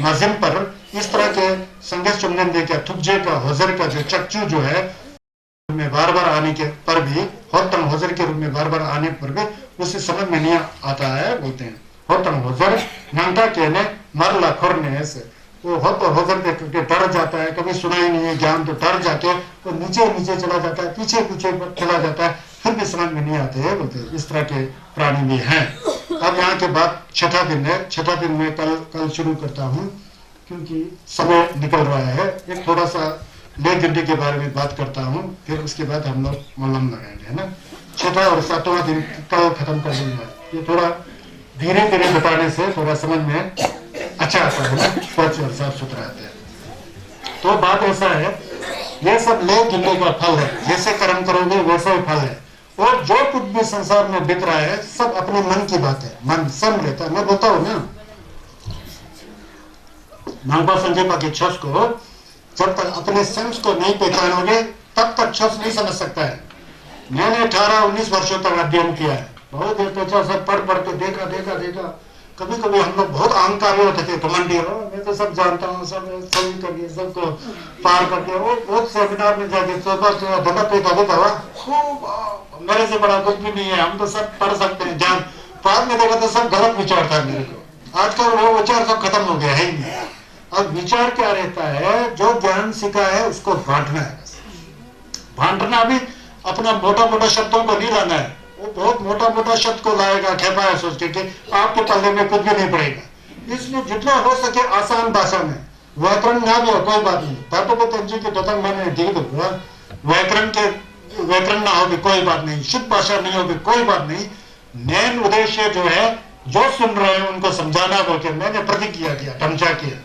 माजिम पर इस तरह के संघर्ष चुनन देखा, थुज्जे का होजर का जो चक्चू जो है में बार बार आने के पर भी, होतन होजर के रूप में बार बार आने पर भी उसे समझ में नहीं आता है बोलते हैं। होतन होजर नंगा कहने मरला खुरने से, वो होजर देख के डर जाता है, कभी सुना ही नहीं है ज्ञान तो डर जाके वो नीचे नीचे चला जाता है, पीछे पीछे चला जाता है, फिर भी समझ में नहीं आते है बोलते हैं। इस तरह के प्राणी भी हैं। अब यहाँ के बाद छठा दिन है, छठा दिन में कल शुरू करता हूँ क्योंकि समय निकल रहा है। एक थोड़ा सा ले गिनती के बारे में बात करता हूँ, फिर उसके बाद हम लोग मलम लगाएंगे, है ना। छठा और सातवां दिन कल खत्म कर दूंगा। ये थोड़ा धीरे धीरे बताने से थोड़ा समझ में अच्छा आता है ना, स्वच्छ और साफ सुथरा आता है। तो बात ऐसा है, ये सब ले गिनने का फल है, जैसे कर्म करोगे वैसा ही फल है। और जो कुछ भी संसार में बिक रहा है सब अपने मन की बात है, मन सम लेता है। मैं बोलता हूँ ना, नागपा संजय पाके छस को जब तक अपने सेंस को नहीं पहचानोगे तब तक छस नहीं समझ सकता है। मैंने 18-19 वर्षों तक अध्ययन किया है, बहुत देर तक सब पढ़ के देखा। कभी कभी हम लोग बहुत अहंकारी होते थे, घमंडी हो, मैं तो सब जानता हूँ, सब सही करके सबको पार करके। वो बहुत सेमिनार में जाके धंधा पे हुआ खूब, मेरे से बड़ा कुछ भी नहीं है, हम तो सब पढ़ सकते हैं जान। बाद में देखा तो सब गलत विचार था मेरे को। आजकल वो विचार सब खत्म हो गया है ही नहीं। अब विचार क्या रहता है, जो ज्ञान सीखा है उसको बांटना है। बांटना भी अपना मोटा मोटा शब्दों को नहीं लाना है। वो बहुत मोटा मोटा शब्द को लाएगा, खेपा है सोच के आपके पल्ले में कुछ भी नहीं पड़ेगा। इसलिए जितना हो सके आसान भाषा में, व्याकरण ना भी हो कोई बात नहीं, धातु को तंजी के दतंग मैंने ठीक हुआ, व्याकरण ना हो भी कोई बात नहीं, शुद्ध भाषा नहीं हो भी कोई बात नहीं। मेन उद्देश्य जो है, जो सुन रहे हैं उनको समझाना बोल के मैंने प्रतिज्ञा किया, तमचा किया।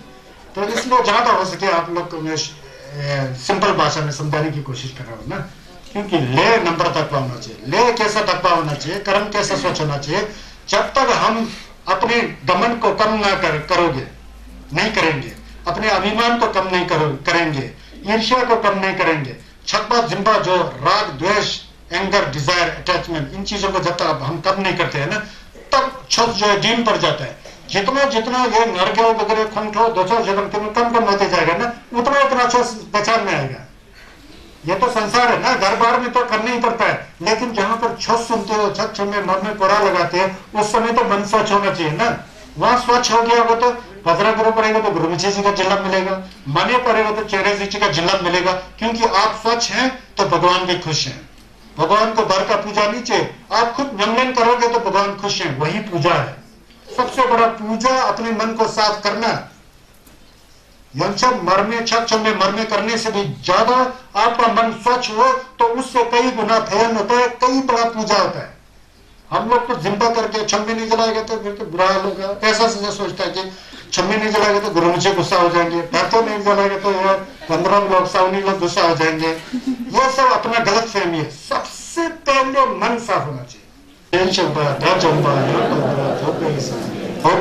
तो इसलिए जहां तक हो सके आप लोग को मैं सिंपल भाषा में समझाने की कोशिश कर रहा हूँ ना, क्योंकि ले नंबर तक होना चाहिए, ले कैसा टप्पा होना चाहिए, कर्म कैसा सोच होना चाहिए। जब तक हम अपने दमन को कम ना करोगे, नहीं करेंगे, अपने अभिमान को कम नहीं करेंगे, ईर्ष्या को कम नहीं करेंगे, छप्पा जिम्बा जो राग द्वेष एंगर डिजायर अटैचमेंट इन चीजों को जब तक हम कम नहीं करते हैं ना, तब छत जो है डीन पड़ जाता है। जितना जितना ये नरगे वगैरह खंठो दोषो जन्म कम कम होते जाएगा ना, उतना उतना छत पहचान में आएगा। ये तो संसार है ना, घर बार में तो करना ही पड़ता है, लेकिन जहां पर छत सुनते हो, छत में मन में कोड़ा लगाते हैं, उस समय तो मन स्वच्छ होना चाहिए ना। वहां स्वच्छ हो गया वो तो भद्रा गुरु पड़ेगा तो गुरु जी का जिल्लत मिलेगा, माने पड़ेगा तो चेहरे जी का जिल्लत मिलेगा, क्योंकि आप स्वच्छ हैं तो भगवान भी खुश हैं। भगवान को भर का पूजा नहीं चाहिए, आप खुद निम्न करोगे तो भगवान खुश हैं, वही पूजा है। सबसे बड़ा पूजा अपने मन को साफ करना। मरने छक्ष में मरने करने से भी ज्यादा आपका मन स्वच्छ हो तो उससे कई गुना फैन होता है, कई बड़ा पूजा होता है। हम लोग तो जिंदा करके छम्मे नहीं जलाएंगे तो फिर तो बुरा हाल होगा। ऐसा सोचता है कि छम्मे नहीं जलाएंगे तो गुरु मुझे गुस्सा हो जाएंगे, तो नहीं जलाएंगे तो यार 15 लोग 7 लोग गुस्सा हो जाएंगे। ये सब अपना गलत फहमी है। सबसे पहले मन साफ होना चाहिए। Om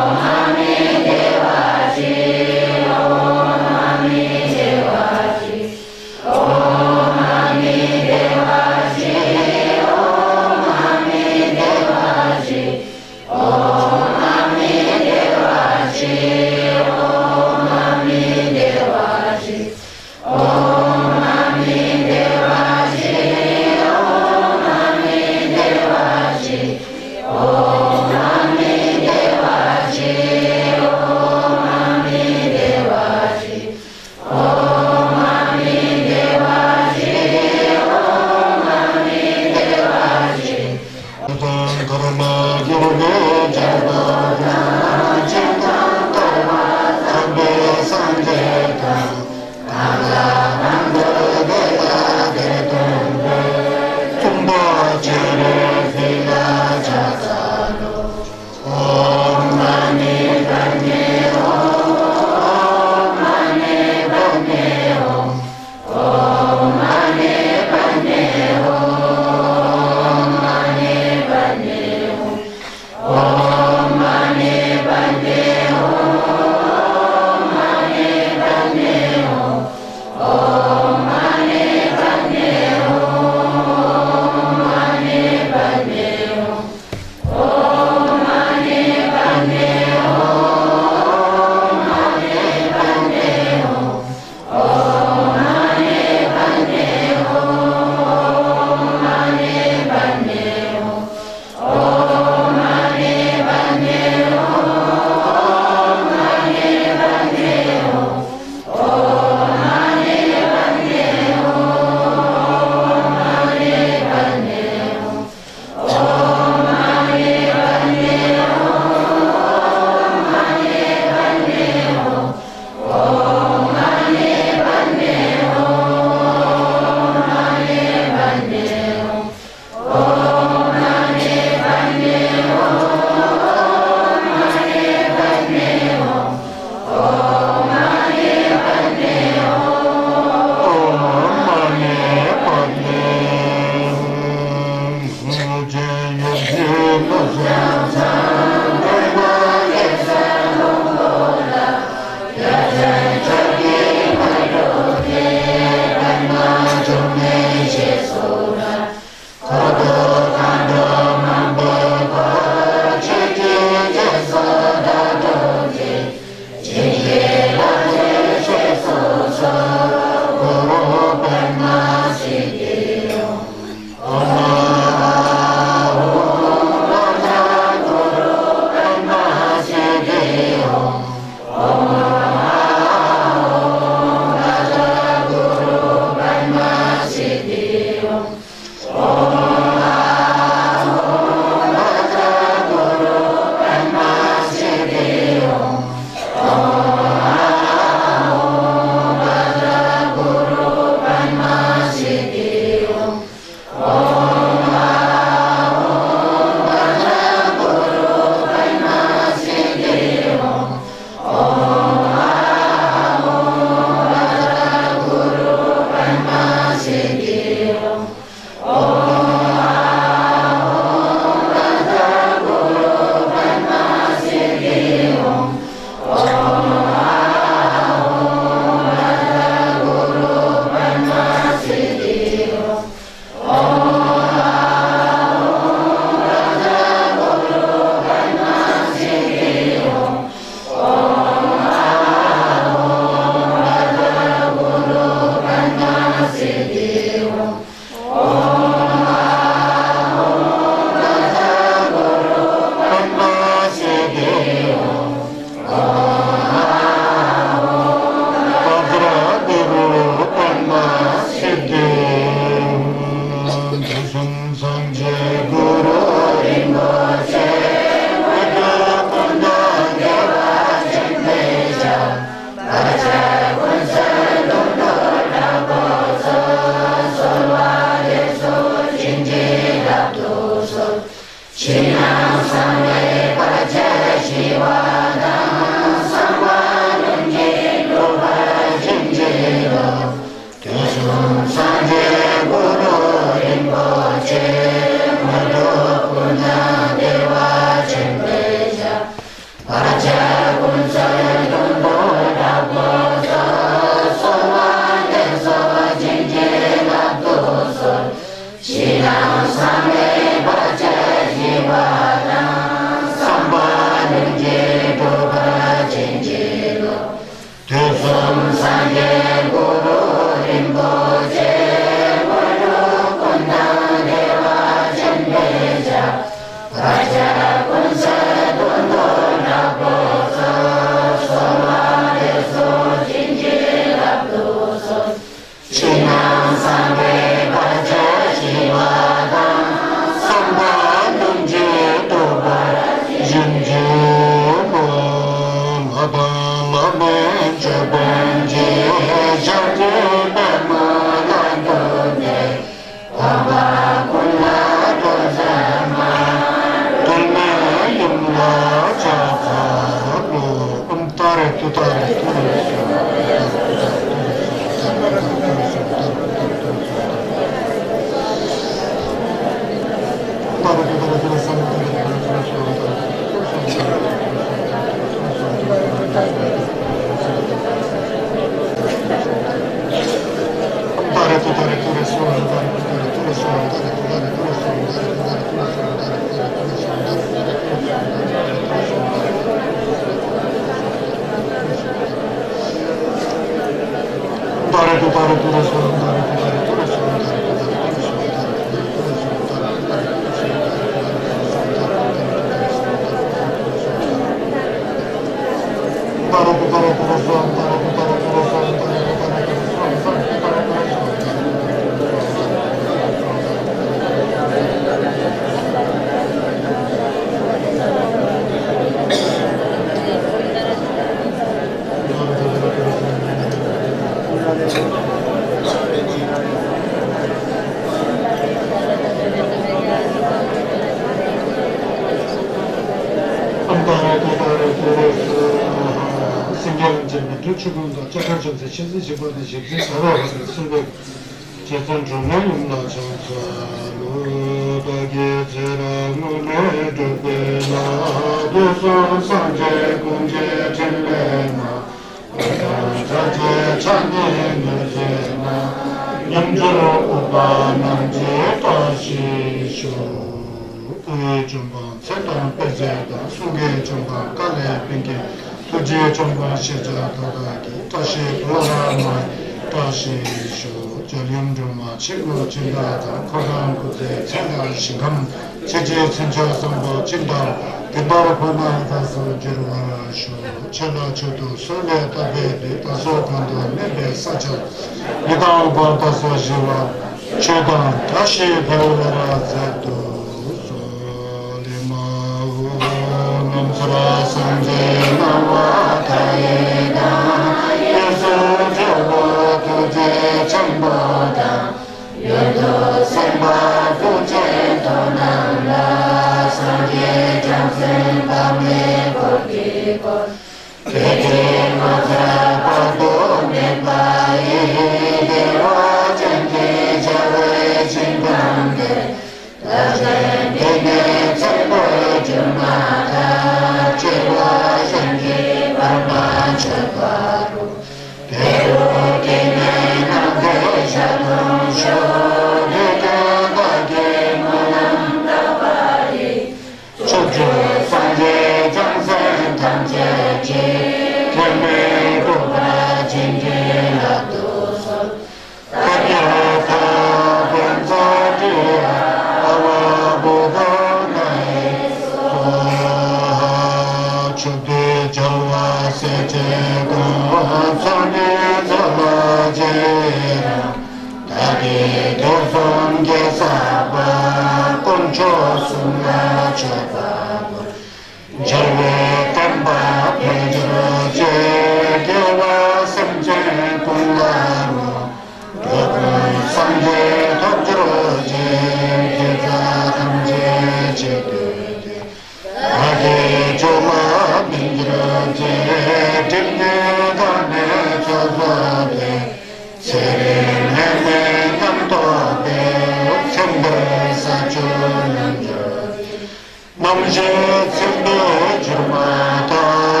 Namje Tsimbe Jirmata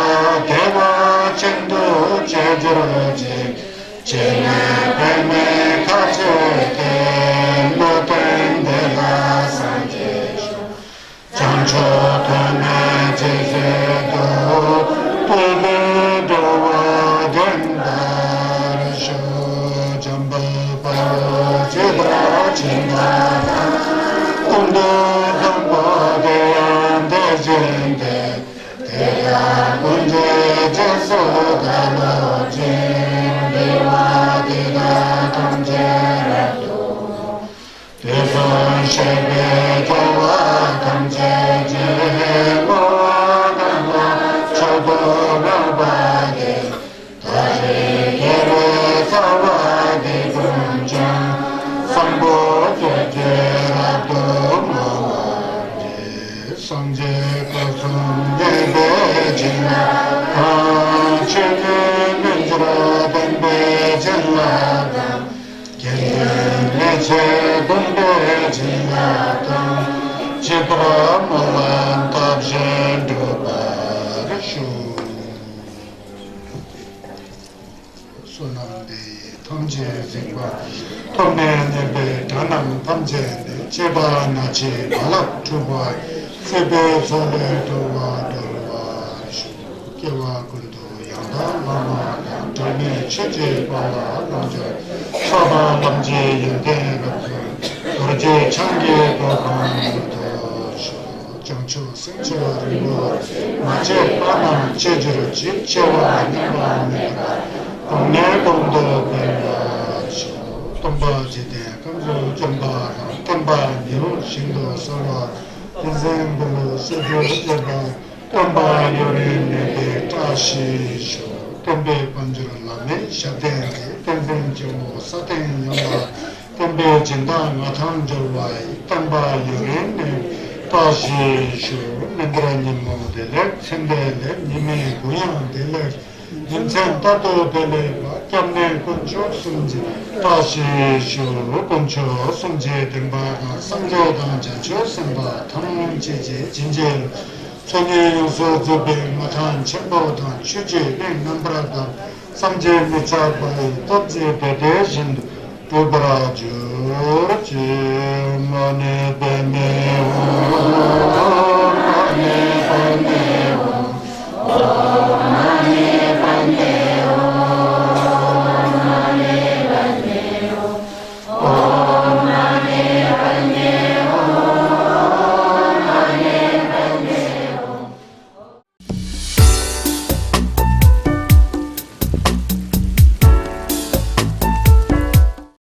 저러지 제네 뱀에 가져게 모든 데가 산지쇼 장초도나 제세도 도도와 된다르쇼 전부 바로 제대로 진가다 운도 정보대한 대전대 대야 문제 제소가로 진리와 대가 통제라도 대선 세계 교와 통제제 모든과 저도나바게 다시 예를 사와게 군장 성보제제라도 모아제 성제 거성 예배지나 최근 민주라던 배전라가 개인의 제공배지나던 지브라 몰란 답젠두바르슈 소나데 통제생과 통매네배 다남 탐제네 제바나치 발락 주바 세배 소레도와 돌와슈 개와 군도 양다 라마 양점의 체제바와 남자 사바 남제 연대로서 어제 창계 보관부터 정초 승처리고 마제 바나 체제를 집체와 내가 동네 공도 배워시 동바지대 감소 정바 동바 미로 신도 서로 인생불로 쓰여져봐 동바 요리네 다시쇼 동배 번주를 남에 샤대게 동생지모 사대 영화 동배 진단 마탕절와의 동바 요리네 다시쇼 맨드라님 모델을 생대를 님의 고향들을 인생 따도 되레가 겸내 건축 승지 다시쇼 건축 승지 등바가 상조당 자주 승바 탐지지 진제 천예요소 주배 마탄 첨보당 취지 맹남브라당 삼제 미차바이 톱지 배대신도 도브라주 지만에 베메오 마네 베메오